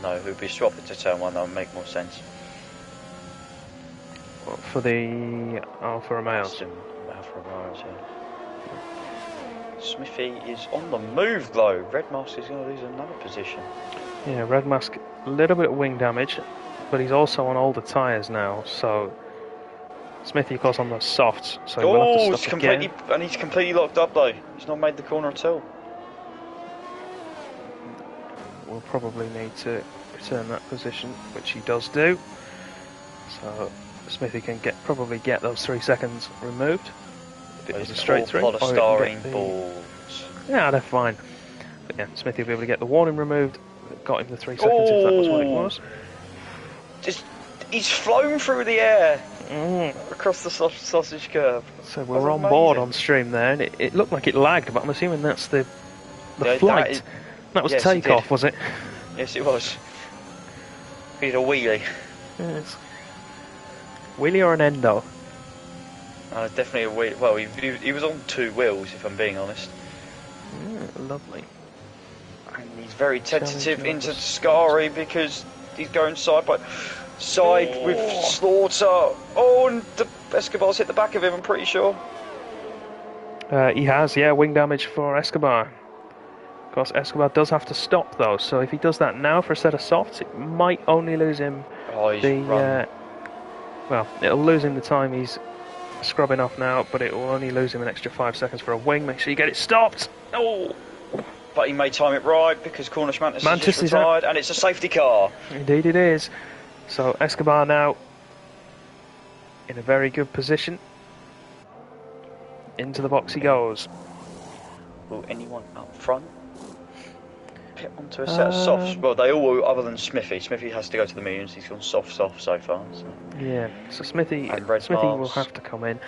No, who'd be swapping to turn 1, that would make more sense. For the Alfa Romeos. Alfa Romeos, yeah. Smithy is on the move though. Red Mask is going to lose another position. Yeah, Red Mask, a little bit of wing damage, but he's also on older tyres now, so Smithy, of course, on the softs, so he will have to stop again. And he's completely locked up though. He's not made the corner at all. We'll probably need to return that position, which he does do. So Smithy can probably get those 3 seconds removed. If it was a straight through. Polystyrene balls. Yeah, they're fine. But yeah, Smithy will be able to get the warning removed. Got him the 3 seconds if that was what it was. He's flown through the air across the sausage curve. So we're on board on stream there, and it looked like it lagged, but I'm assuming that's the flight. That was takeoff, was it? Yes, it was. He did a wheelie. Yes. Wheelie or an endo? Definitely a wheelie. Well, he was on 2 wheels, if I'm being honest. Lovely. And he's very tentative into Scary because he's going side by side with Slaughter. Oh, and Escobar's hit the back of him, I'm pretty sure. He has, yeah, wing damage for Escobar. Of course, Escobar does have to stop though, so if he does that now for a set of softs, it might only lose him well, it'll lose him the time he's scrubbing off now, but it will only lose him an extra 5 seconds for a wing. Make sure you get it stopped. Oh! But he may time it right because Cornish Mantis has just retired, and it's a safety car. Indeed it is. So Escobar now in a very good position. Into the box he goes. Will anyone up front pit onto a set of softs? Well, they all will, other than Smithy. Smithy has to go to the mediums. He's gone soft so far. So. Yeah, so Smithy will have to come in.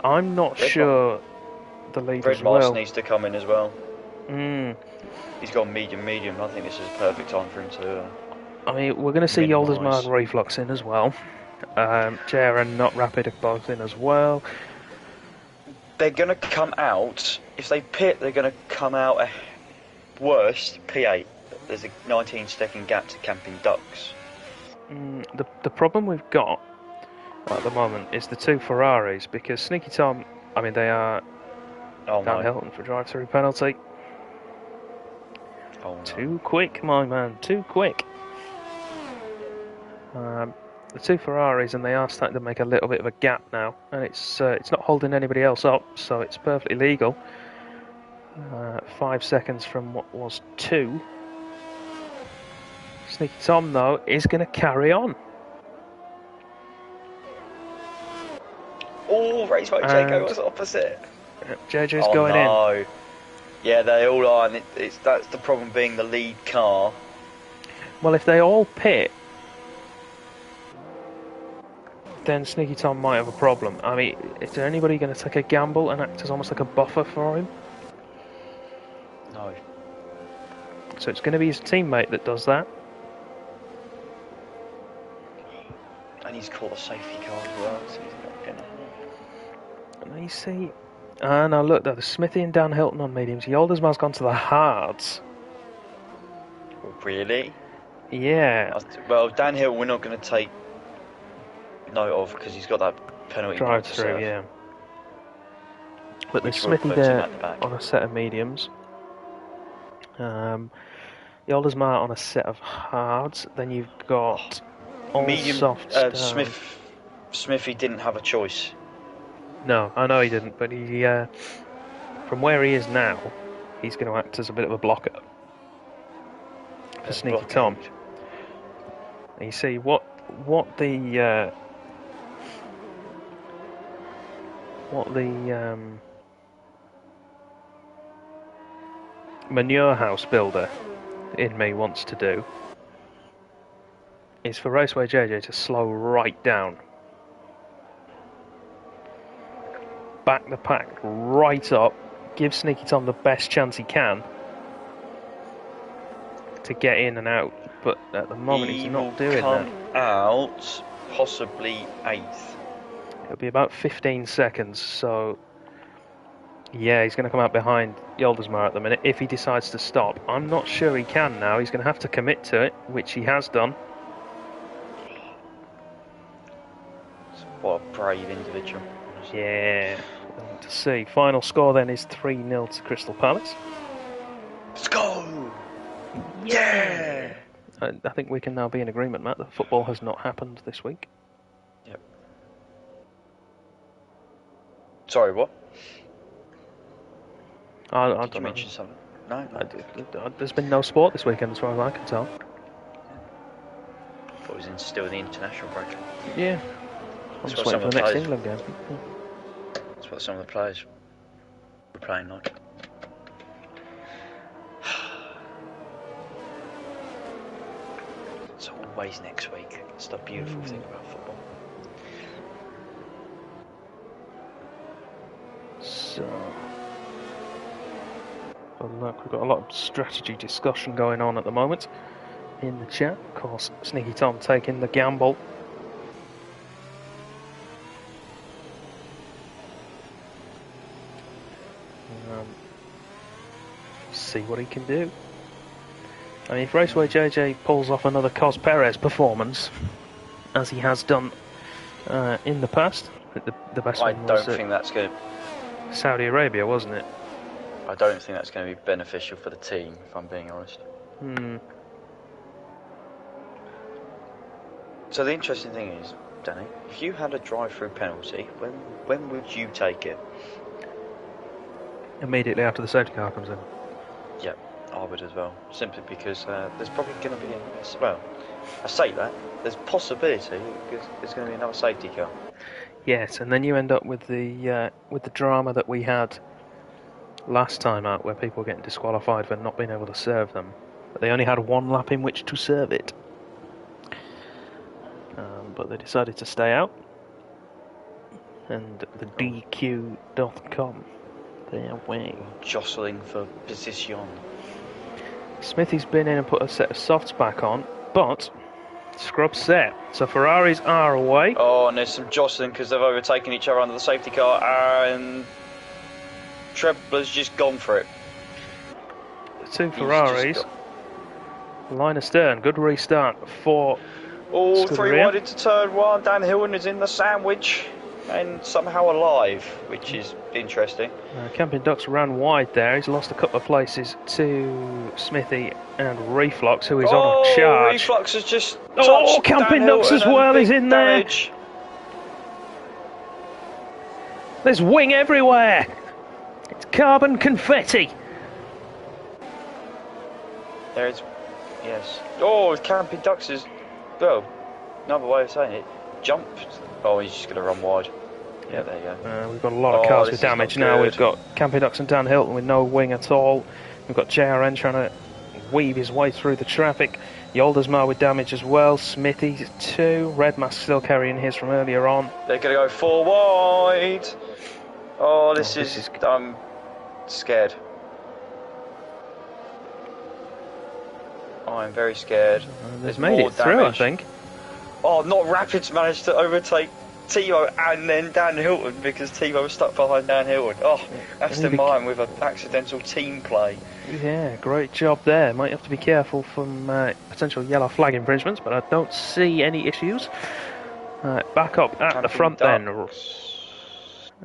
I'm not sure the lead as well. Red Mars needs to come in as well. Mm. He's gone medium. I think this is a perfect time for him to. I mean, we're going to see Yoldersma and Reflux in as well. JR and Not Rapid are both in as well. They're going to come out. If they pit, they're going to come out worst P8. There's a 19-second gap to Camping Ducks. The problem we've got at the moment is the 2 Ferraris, because Sneaky Tom, I mean, they are Dan Hilton for drive-through penalty. Oh, no. Too quick, my man, too quick. The 2 Ferraris, and they are starting to make a little bit of a gap now, and it's not holding anybody else up, so it's perfectly legal. 5 seconds from what was 2. Sneaky Tom, though, is going to carry on. Oh, Raceway JJ was opposite. JJ's going in. Yeah, they all are, and that's the problem being the lead car. Well, if they all pit, then Sneaky Tom might have a problem. I mean, is there anybody going to take a gamble and act as almost like a buffer for him? No. So it's going to be his teammate that does that. And he's caught a safety car as well, so he's not going to... Let me see. Now look, there's Smithy and Dan Hilton on mediums. Yoldersma's gone to the hards. Really? Yeah. Well, Dan Hilton we're not going to take note of because he's got that penalty drive through, yeah. But there's Smithy there on a set of mediums. Yoldersma on a set of hards. Then you've got all medium softs. Smithy didn't have a choice. No, I know he didn't, but he, from where he is now, he's going to act as a bit of a blocker for Sneaky Tom. And you see what the manure house builder in me wants to do is for Raceway JJ to slow right down. Back the pack right up, give Sneaky Tom the best chance he can to get in and out, but at the moment he's not doing that. He will come out possibly 8th. It'll be about 15 seconds, so yeah, he's going to come out behind Yoldersma at the minute if he decides to stop. I'm not sure he can now. He's going to have to commit to it, which he has done. What a brave individual. Yeah, We'll need to see. Final score then is 3-0 to Crystal Palace. Let's go! Yeah! I think we can now be in agreement, Matt, that football has not happened this week. Yep. Sorry, what? Did you mention something? No? There's been no sport this weekend as far as I can tell. Thought it was still the international break. Yeah. I'm just waiting for the next England game. That's what some of the players were playing like. It's always next week. It's the beautiful thing about football. So, look, we've got a lot of strategy discussion going on at the moment in the chat. Of course, Sneaky Tom taking the gamble. See what he can do. I mean, if Raceway JJ pulls off another Cos Perez performance, as he has done in the past, the best one was think that's going to... Saudi Arabia, wasn't it? I don't think that's going to be beneficial for the team, if I'm being honest. So the interesting thing is, Danny, if you had a drive-through penalty, when would you take it? Immediately after the safety car comes in. Yep, I would as well. Simply because there's probably going to be... Well, I say that, there's possibility because there's going to be another safety car. Yes, and then you end up with the drama that we had last time out, where people were getting disqualified for not being able to serve them. But they only had one lap in which to serve it. But they decided to stay out. And the DQ.com, their way. Jostling for position. Smithy's been in and put a set of softs back on, but scrub set. So Ferraris are away. Oh, and there's some jostling because they've overtaken each other under the safety car, and Trebler's just gone for it. The two Ferraris. Line astern, good restart for... Oh, 3 wide into turn 1. Dan Hilton is in the sandwich and somehow alive, which is interesting. Camping Ducks ran wide there. He's lost a couple of places to Smithy and Reflux, who is on a charge. Reflux has just Camping Ducks as well is in damage there. There's wing everywhere. It's carbon confetti. There's... Yes. Oh, Camping Ducks is... Well, another way of saying it, jumped. Oh, he's just going to run wide. Yeah, there you go. We've got a lot of cars with damage now. We've got Camping Ducks and Dan Hilton with no wing at all. We've got JRN trying to weave his way through the traffic. Yoldersma with damage as well. Smithy 2. Red Mask still carrying his from earlier on. They're going to go 4 wide. Oh, this is... I'm scared. I'm very scared. They've made it through, I think. Oh, not Rapids managed to overtake Timo and then Dan Hilton because Timo was stuck behind Dan Hilton. Oh, Aston Martin with an accidental team play. Yeah, great job there. Might have to be careful from potential yellow flag infringements, but I don't see any issues. Back up at the front then. Oh,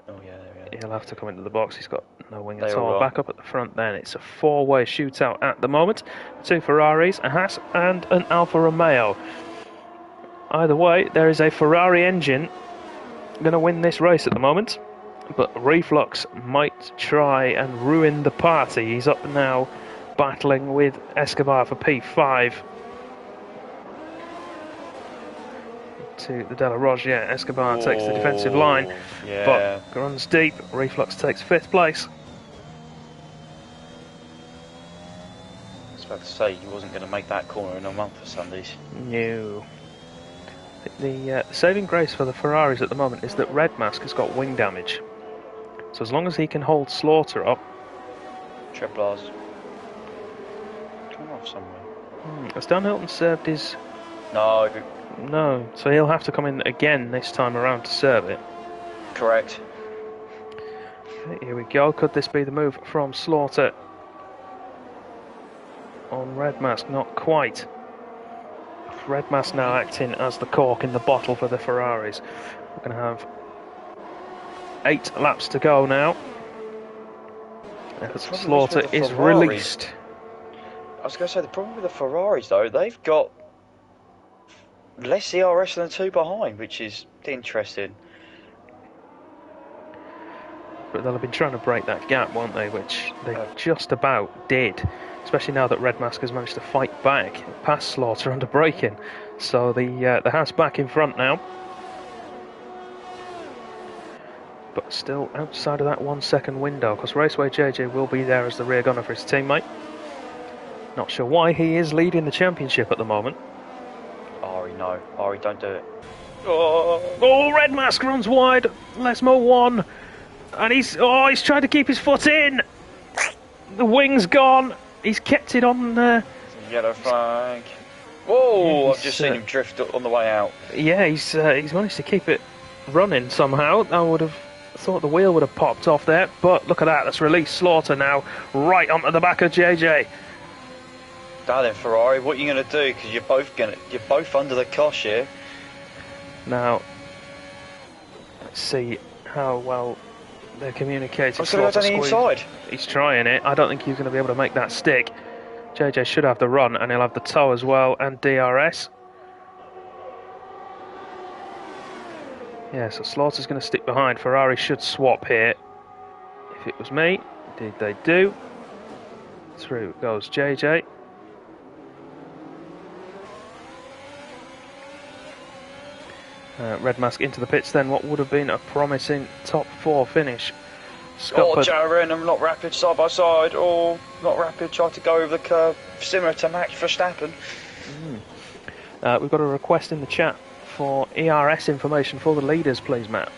yeah, there we go. He'll have to come into the box. He's got no wing at all. Back up at the front then. It's a 4-way shootout at the moment. 2 Ferraris, a Haas and an Alfa Romeo. Either way, there is a Ferrari engine going to win this race at the moment. But Reflux might try and ruin the party. He's up now battling with Escobar for P5. To the De La Roche, Escobar takes the defensive line, but runs deep. Reflux takes 5th place. I was about to say, he wasn't going to make that corner in a month of Sundays. No. The saving grace for the Ferraris at the moment is that Red Mask has got wing damage. So as long as he can hold Slaughter up... Trebler's come off somewhere. Has Dan Hilton served his... No, so he'll have to come in again this time around to serve it. Correct. Okay, here we go. Could this be the move from Slaughter on Red Mask? Not quite. Red Mask now acting as the cork in the bottle for the Ferraris. We're going to have 8 laps to go now. Slaughter is released. I was going to say, the problem with the Ferraris, though, they've got less ERS than the 2 behind, which is interesting. But they'll have been trying to break that gap, won't they? Which they just about did. Especially now that Red Mask has managed to fight back past Slaughter under braking. So the Haas back in front now. But still outside of that 1 second window, because Raceway JJ will be there as the rear gunner for his teammate. Not sure why he is leading the championship at the moment. Ari, no. Ari, don't do it. Oh, Red Mask runs wide. Lesmo 1. And he's tried to keep his foot in. The wing's gone. He's kept it on there. Yellow flag. Whoa! I've just seen him drift on the way out. Yeah, he's managed to keep it running somehow. I would have thought the wheel would have popped off there, but look at that. Let's release Slaughter now, right onto the back of JJ. Now then, Ferrari, what are you going to do? Because you're both under the cosh here. Now, let's see how well they're communicating. He's going to go down the inside. He's trying it. I don't think he's going to be able to make that stick. JJ should have the run, and he'll have the tow as well, and DRS. Yeah, so Slaughter's going to stick behind. Ferrari should swap here. If it was me, indeed they do. Through goes JJ. Red Mask into the pits then, what would have been a promising top 4 finish. Jaren and not Rapid side by side. Not Rapid tried to go over the curve, similar to Max Verstappen. We've got a request in the chat for ERS information for the leaders, please, Matt.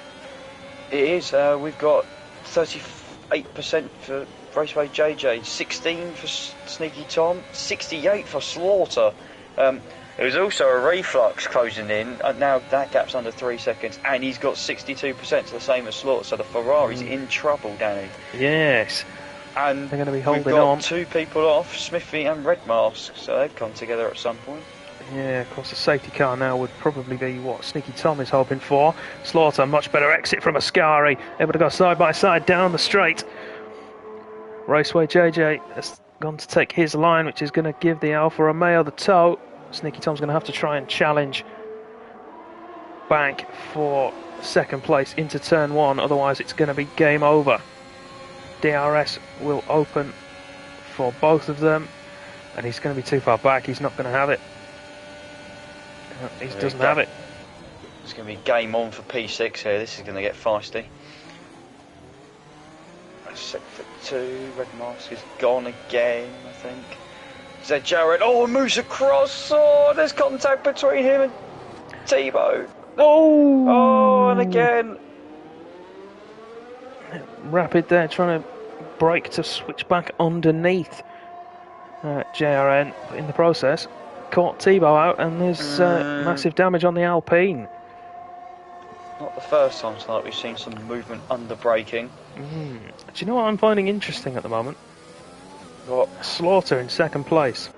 It is. We've got 38% for Raceway JJ, 16 for Sneaky Tom, 68 for Slaughter. There was also a reflux closing in, and now that gap's under 3 seconds, and he's got 62%, so the same as Slaughter, so the Ferrari's in trouble, Danny. Yes. And they're going to be holding we've got on. 2 people off, Smithy and Red Mask, so they've come together at some point. Yeah, of course, the safety car now would probably be what Sneaky Tom is hoping for. Slaughter, much better exit from Ascari, able to go side by side down the straight. Raceway JJ has gone to take his line, which is going to give the Alfa Romeo the tow. Sneaky Tom's going to have to try and challenge back for second place into turn 1, otherwise it's going to be game over. DRS will open for both of them, and he's going to be too far back. He's not going to have it. He doesn't have it. It's going to be game on for P6 here. This is going to get feisty. Sector 2, Red Mask is gone again, I think. Zed Jarrett, moves across. There's contact between him and Tebow. And again. Rapid there, trying to brake to switch back underneath JRN. In the process, caught Tebow out, and there's massive damage on the Alpine. Not the first time tonight we've seen some movement under braking. Do you know what I'm finding interesting at the moment? What? Slaughter in second place.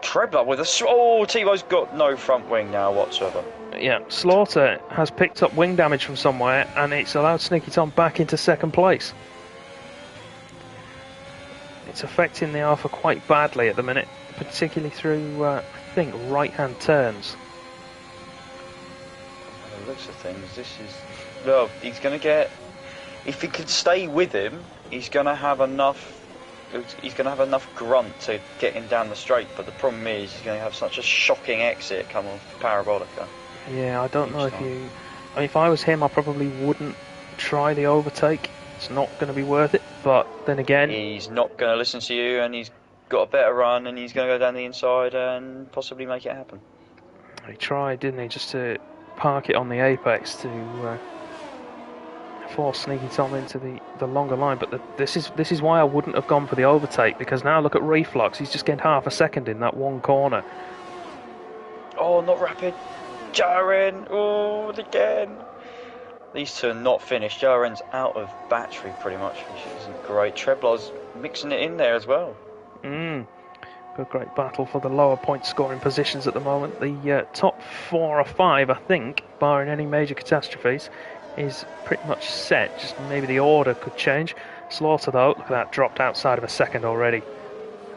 Trebler with a... Tebow's got no front wing now whatsoever. Yeah, Slaughter has picked up wing damage from somewhere, and it's allowed Sneaky Tom back into second place. It's affecting the Alpha quite badly at the minute, particularly through, I think, right-hand turns. By the looks of things, this is... Well, he's going to get... If he can stay with him, he's going to have enough... He's going to have enough grunt to get him down the straight, but the problem is he's going to have such a shocking exit come off Parabolica. Yeah, I don't know if you... I mean, if I was him, I probably wouldn't try the overtake. It's not going to be worth it, but then again... He's not going to listen to you, and he's got a better run, and he's going to go down the inside and possibly make it happen. He tried, didn't he, just to park it on the apex to... force Sneaky Tom into the longer line, but this is why I wouldn't have gone for the overtake, because now look at Reflux, he's just gained half a second in that one corner. Not Rapid. Jaren, again. These two are not finished. Jaren's out of battery pretty much, which isn't great. Treblar's mixing it in there as well. Good great battle for the lower point scoring positions at the moment. The top 4 or 5, I think, barring any major catastrophes, is pretty much set, just maybe the order could change. Slaughter though, look at that, dropped outside of a second already.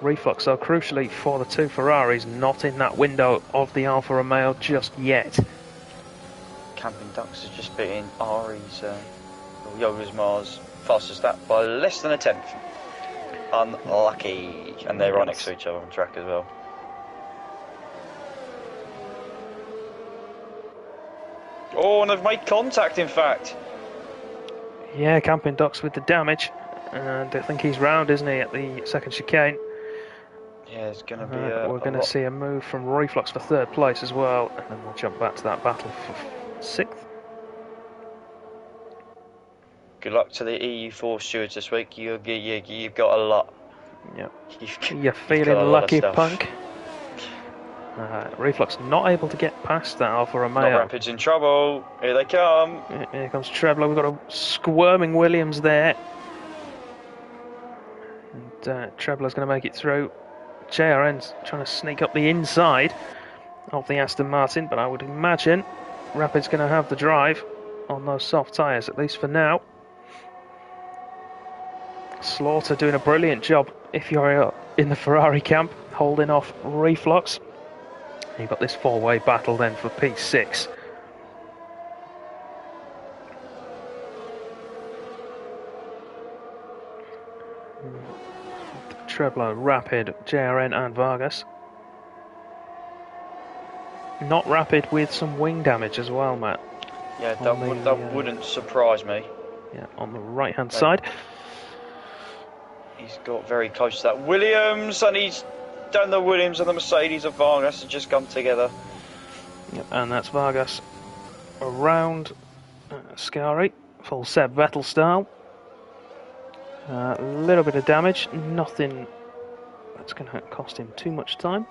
Reflux though, crucially for the two Ferraris, not in that window of the Alfa Romeo just yet. Camping Ducks has just beaten Ari's Yoga's Mars fastest lap by less than a tenth. Unlucky. And they're right next to each other on track as well. Oh, and they've made contact, in fact. Yeah, Camping Ducks with the damage. And I think he's round, isn't he, at the second chicane? Yeah, it's going to be we're going to see a move from Reflux for third place as well. And then we'll jump back to that battle for sixth. Good luck to the EU4 stewards this week. You've got a lot. Yeah. You're feeling lucky, punk. Reflux not able to get past that Alfa Romeo. Not Rapid's in trouble. Here they come. Here comes Trebler. We've got a squirming Williams there. And Trebler's going to make it through. JRN's trying to sneak up the inside of the Aston Martin, but I would imagine Rapid's going to have the drive on those soft tyres, at least for now. Slaughter doing a brilliant job if you're in the Ferrari camp, holding off Reflux. You've got this four-way battle then for P6. Trebler, Rapid, JRN and Vargas. Not Rapid with some wing damage as well, Matt. Yeah, that wouldn't surprise me. Yeah, on the right-hand side. He's got very close to that Williams, and he's done the Williams and the Mercedes of Vargas have just come together. Yep, and that's Vargas around Scari, full Seb Vettel style. A little bit of damage, nothing that's going to cost him too much time.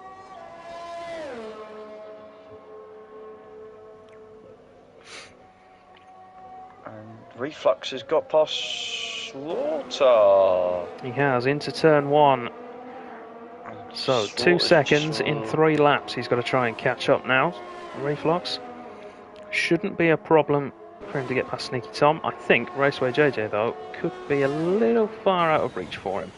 And Reflux has got past Slaughter. He has, into turn one. So 2 seconds in 3 laps. He's got to try and catch up now. Reflux shouldn't be a problem for him to get past Sneaky Tom. I think Raceway JJ though could be a little far out of reach for him.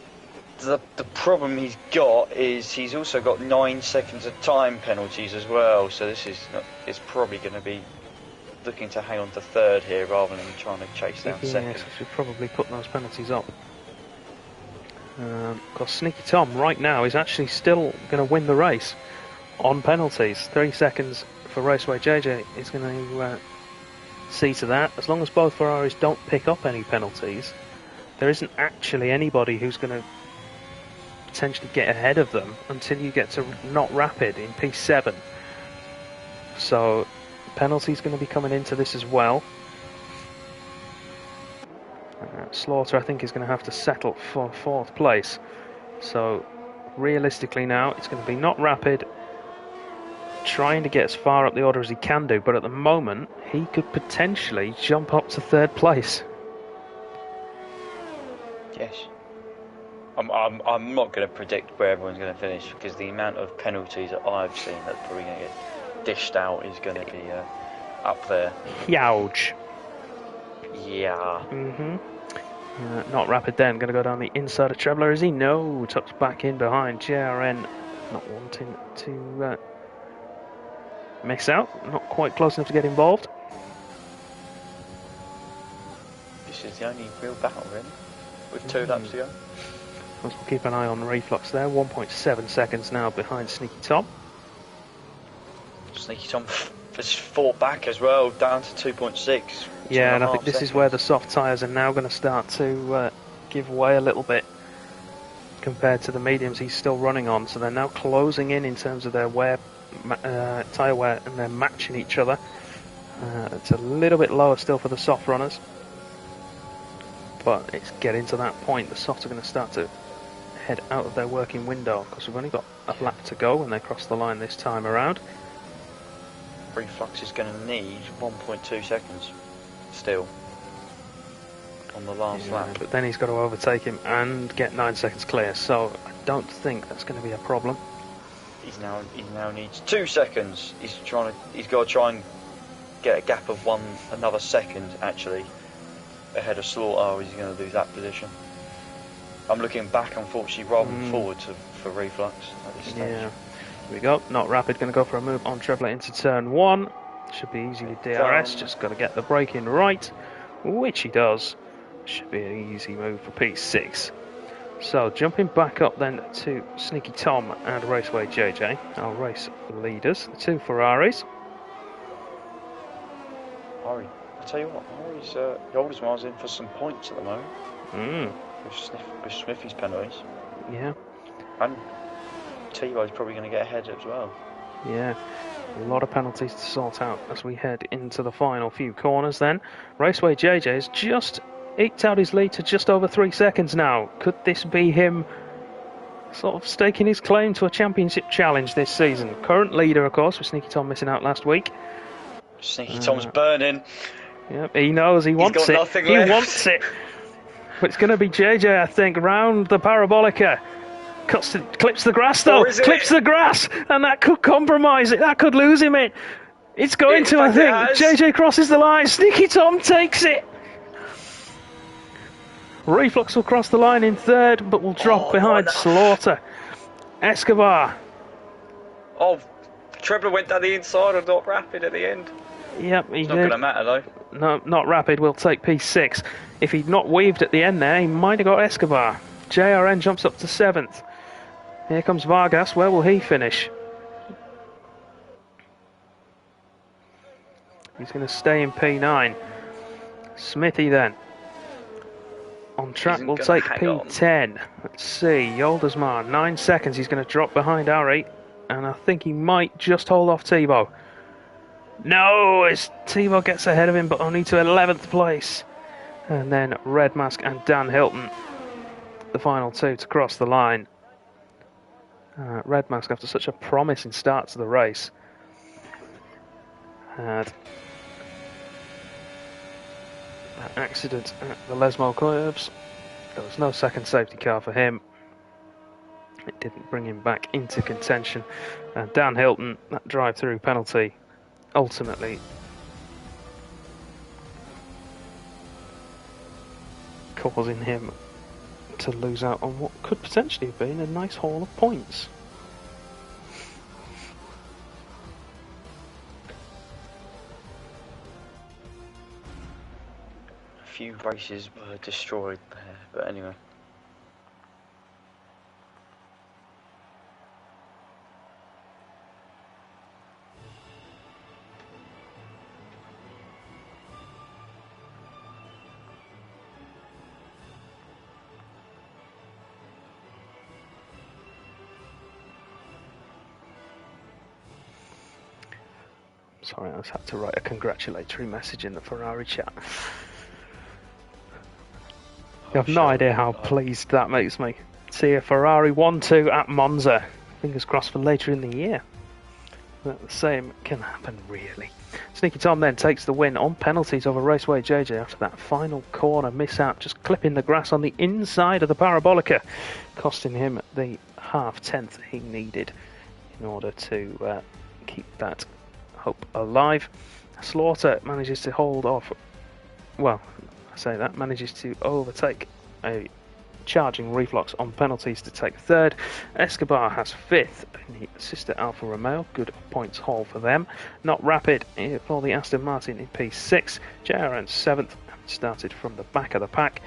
The problem he's got is he's also got 9 seconds of time penalties as well. So this is it's probably going to be looking to hang on to third here rather than trying to chase down second. Yes, should probably put those penalties up. Because Sneaky Tom right now is actually still going to win the race on penalties. 3 seconds for Raceway JJ is going to see to that. As long as both Ferraris don't pick up any penalties, there isn't actually anybody who's going to potentially get ahead of them until you get to not Rapid in P7. So penalties going to be coming into this as well. Slaughter, I think, is going to have to settle for 4th place. So, realistically now, it's going to be not Rapid, trying to get as far up the order as he can do, but at the moment, he could potentially jump up to 3rd place. Yes. I'm not going to predict where everyone's going to finish, because the amount of penalties that I've seen that's probably going to get dished out is going to be up there. Huge. Yeah. Not Rapid then, going to go down the inside of Trebler, is he? No, tucked back in behind. JRN not wanting to miss out, not quite close enough to get involved. This is the only real battle, really, with 2 laps to go. We'll keep an eye on Reflux there, 1.7 seconds now behind Sneaky Tom. Sneaky Tom has fought back as well, down to 2.6. Yeah, and I think this is where the soft tyres are now going to start to give way a little bit compared to the mediums he's still running on. So they're now closing in terms of their tyre wear, and they're matching each other. It's a little bit lower still for the soft runners, but it's getting to that point. The softs are going to start to head out of their working window because we've only got a lap to go when they cross the line this time around. Reflux is going to need 1.2 seconds still on the last lap. But then he's got to overtake him and get 9 seconds clear, so I don't think that's going to be a problem. He now needs 2 seconds. He's got to try and get a gap of another second actually ahead of Slaughter, or is he going to lose that position? I'm looking back, unfortunately, rather than forward for Reflux at this stage. Yeah. Here we go. Not Rapid going to go for a move on Trebler into turn 1. Should be easy with DRS. Just got to get the brake in right, which he does. Should be an easy move for P6. So jumping back up then to Sneaky Tom and Raceway JJ, our race leaders, the two Ferraris. Ari, I tell you what, Ari's Oldersmar's in for some points at the moment. With Smithy's penalties. Yeah. And T-Bo's probably going to get ahead as well. Yeah. A lot of penalties to sort out as we head into the final few corners then. Raceway JJ has just eked out his lead to just over 3 seconds now. Could this be him sort of staking his claim to a championship challenge this season? Current leader, of course, with Sneaky Tom missing out last week. Sneaky Tom's burning. Yep, he knows he wants it. He wants it. But it's going to be JJ, I think, round the parabolica. Clips the grass, though. Clips the grass. And that could compromise it. That could lose him it. It's going to, I think. JJ crosses the line. Sneaky Tom takes it. Reflux will cross the line in third, but will drop behind Slaughter. Escobar. Oh, Trebler went down the inside and not Rapid at the end. Yep, he did. It's not going to matter, though. No, not Rapid. We'll take P6. If he'd not weaved at the end there, he might have got Escobar. JRN jumps up to 7th. Here comes Vargas. Where will he finish? He's going to stay in P9. Smithy then. On track, we'll take P10. Let's see. Yoldersma, 9 seconds. He's going to drop behind Ari. And I think he might just hold off Tebow. No, as Tebow gets ahead of him, but only to 11th place. And then Red Mask and Dan Hilton, the final two to cross the line. Red Mask, after such a promising start to the race, had an accident at the Lesmo curves. There was no second safety car for him. It didn't bring him back into contention. And Dan Hilton, that drive-through penalty, ultimately causing him to lose out on what could potentially have been a nice haul of points. A few races were destroyed there, but anyway. Sorry, I just had to write a congratulatory message in the Ferrari chat. You have no idea how pleased that makes me. See a Ferrari 1-2 at Monza. Fingers crossed for later in the year. But the same can happen, really. Sneaky Tom then takes the win on penalties over Raceway JJ after that final corner mishap, just clipping the grass on the inside of the parabolica, costing him the half-tenth he needed in order to keep that hope alive. Slaughter manages to hold off, well, I say that, manages to overtake a charging Reflux on penalties to take third. Escobar has 5th in the sister Alfa Romeo, good points haul for them. Not Rapid for the Aston Martin in P6. JRN 7th, started from the back of the pack.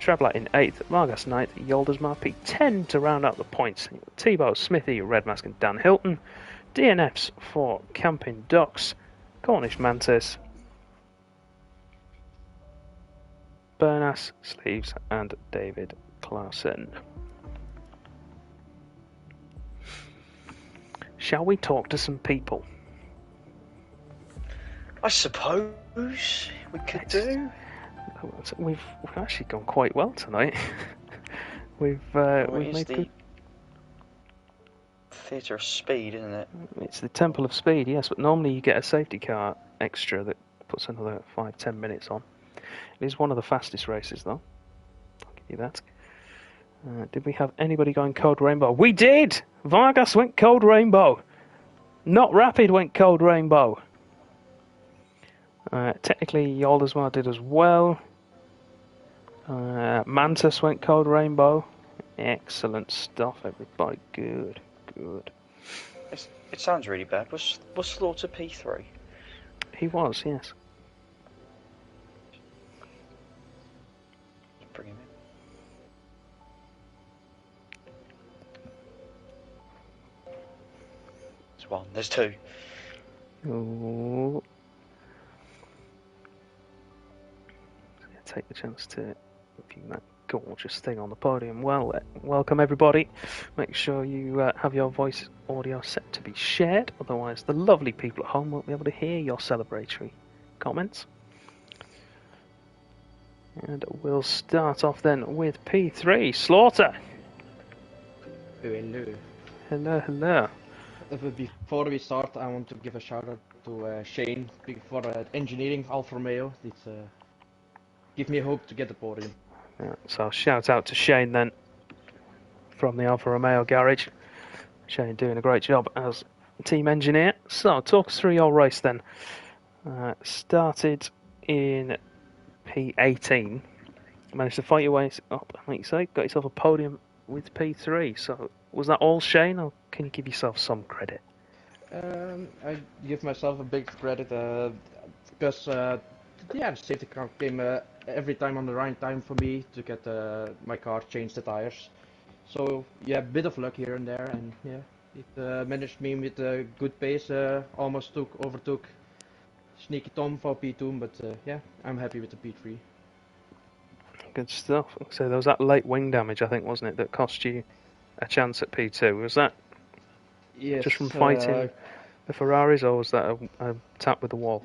Trebler in 8th, Vargas 9th, Yoldersma P10 to round out the points. Tebow, Smithy, Red Mask and Dan Hilton. DNFs for Camping Ducks, Cornish Mantis, Bernas, Sleeves and David Clausen. Shall we talk to some people? I suppose we could do. We've actually gone quite well tonight. we've made good. Theatre of Speed, isn't it? It's the Temple of Speed, yes, but normally you get a safety car extra that puts another 5-10 minutes on. It is one of the fastest races, though. I'll give you that. Did we have anybody going Code Rainbow? We did! Vargas went Code Rainbow. Not Rapid went Code Rainbow. Technically, Yoldasmar did as well. Mantis went Code Rainbow. Excellent stuff, everybody. Good. It sounds really bad. Was Slaughter P3? He was, yes. Bring him in. There's one. There's two. Ooh. Take the chance to view that gorgeous thing on the podium. Well, welcome everybody. Make sure you have your voice audio set to be shared, otherwise the lovely people at home won't be able to hear your celebratory comments. And we'll start off then with P3, Slaughter. Hello. Hello. Before we start, I want to give a shout out to Shane for engineering Alfa Romeo. It's give me hope to get the podium. Yeah, so shout out to Shane then from the Alfa Romeo garage. Shane doing a great job as team engineer. So talk us through your race then. Started in P18. Managed to fight your way up, like you say, got yourself a podium with P3. So was that all Shane, or can you give yourself some credit? I give myself a big credit because the safety car came every time on the right time for me to get my car changed the tires. So yeah, a bit of luck here and there, and yeah, it managed me with a good pace. Almost overtook Sneaky Tom for P2, but yeah, I'm happy with the P3. Good stuff. So there was that late wing damage, I think, wasn't it, that cost you a chance at P2? Was that just from fighting the Ferraris, or was that a tap with the wall?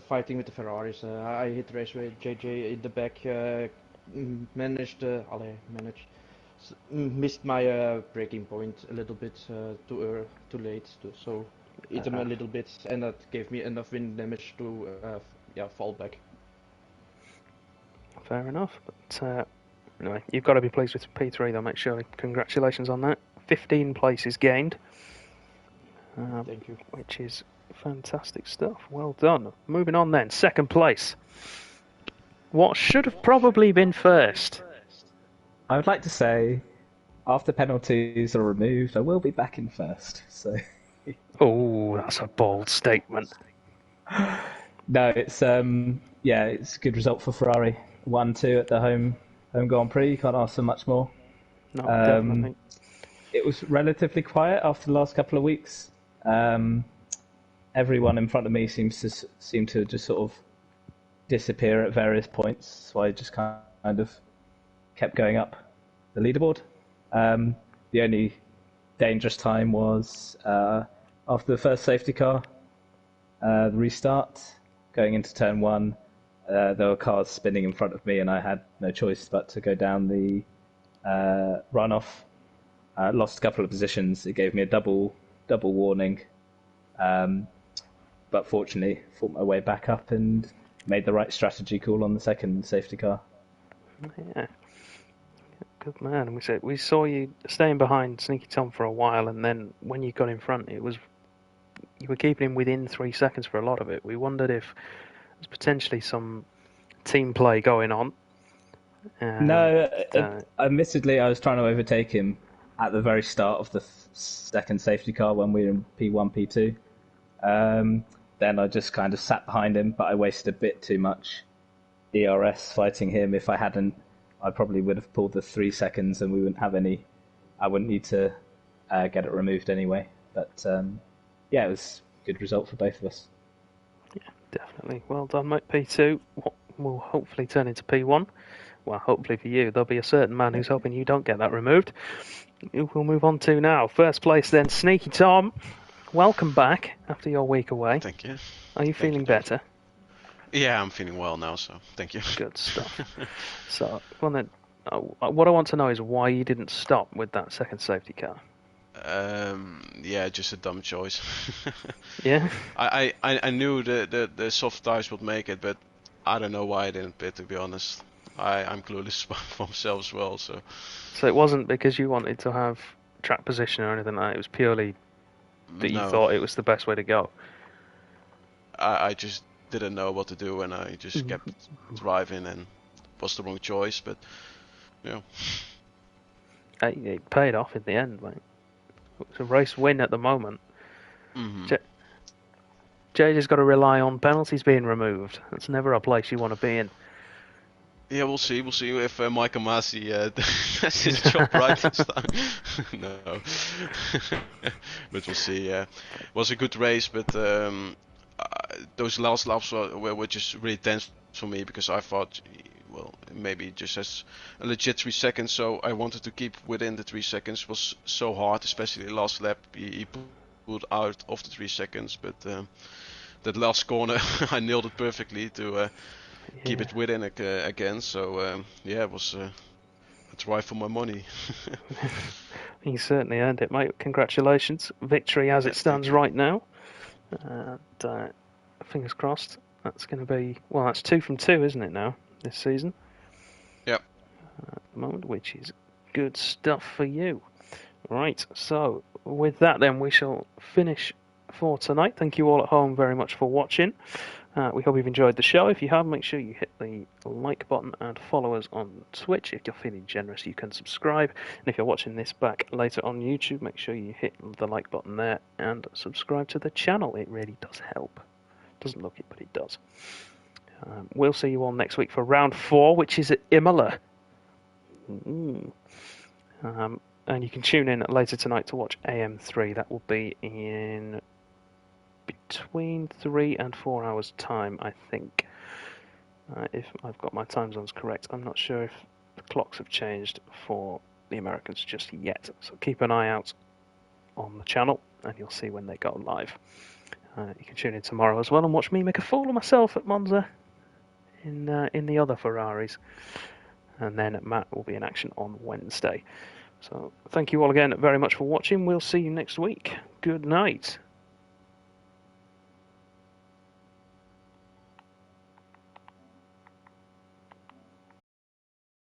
Fighting with the Ferraris. I hit Raceway JJ in the back. Missed my braking point a little bit too late, so hit him a little bit, and that gave me enough wind damage to fall back. Fair enough, but anyway, you've got to be pleased with P3 though, mate, surely. Congratulations on that. 15 places gained. Thank you. Which is fantastic stuff. Well done. Moving on then, second place. What should have probably been first? I would like to say, after penalties are removed, I will be back in first. So. Oh, that's a bold statement. No, it's it's a good result for Ferrari. 1-2 at the home Grand Prix. You can't ask for much more. No, definitely. It was relatively quiet after the last couple of weeks. Everyone in front of me seemed to just sort of disappear at various points, so I just kind of kept going up the leaderboard. The only dangerous time was after the first safety car, the restart, going into turn 1. There were cars spinning in front of me, and I had no choice but to go down the runoff. Lost a couple of positions. It gave me a double warning, but fortunately fought my way back up and made the right strategy call on the second safety car. Yeah, good man. And we saw you staying behind Sneaky Tom for a while, and then when you got in front, you were keeping him within 3 seconds for a lot of it. We wondered if there's potentially some team play going on. No, admittedly, I was trying to overtake him at the very start of the second safety car when we were in P1, P2. Then I just kind of sat behind him, but I wasted a bit too much ERS fighting him. If I hadn't, I probably would have pulled the 3 seconds and we wouldn't have any. I wouldn't need to get it removed anyway. But it was a good result for both of us. Yeah, definitely. Well done, mate. P2 will hopefully turn into P1. Well, hopefully for you, there'll be a certain man who's hoping you don't get that removed. We'll move on to now. First place then, Sneaky Tom. Welcome back after your week away. Thank you. Are you feeling better? Yeah, I'm feeling well now, so thank you. Good stuff. So, well then, what I want to know is why you didn't stop with that second safety car. Just a dumb choice. Yeah? I knew the soft tires would make it, but I don't know why I didn't pit, to be honest. I'm clueless for myself as well, so... So it wasn't because you wanted to have track position or anything like that, it was purely that you thought it was the best way to go? I just didn't know what to do, and I just kept driving, and it was the wrong choice. But yeah, it paid off in the end, mate. It's a race win at the moment. Jay just got to rely on penalties being removed. That's never a place you want to be in. Yeah, we'll see. We'll see if Micah Masi does his job right this time. No, but we'll see. It was a good race, but those last laps were just really tense for me because I thought, well, maybe just has a legit 3 seconds. So I wanted to keep within the 3 seconds. It was so hard, especially the last lap. He pulled out of the 3 seconds, but that last corner I nailed it perfectly to. Keep it within again, so it was a try for my money. You certainly earned it, mate. Congratulations. Victory as it stands right now. And fingers crossed. That's going to be, well, that's 2 from 2, isn't it now, this season? Yep. At the moment, which is good stuff for you. Right, so with that then, we shall finish for tonight. Thank you all at home very much for watching. We hope you've enjoyed the show. If you have, make sure you hit the like button and follow us on Twitch. If you're feeling generous, you can subscribe. And if you're watching this back later on YouTube, make sure you hit the like button there and subscribe to the channel. It really does help. Doesn't look it, but it does. We'll see you all next week for round 4, which is at Imola. And you can tune in later tonight to watch AM3. That will be in between 3 and 4 hours time, I think, if I've got my time zones correct. I'm not sure if the clocks have changed for the Americans just yet, so keep an eye out on the channel and you'll see when they go live. You can tune in tomorrow as well and watch me make a fool of myself at Monza in the other Ferraris, and then Matt will be in action on Wednesday. So thank you all again very much for watching. We'll see you next week. Good night.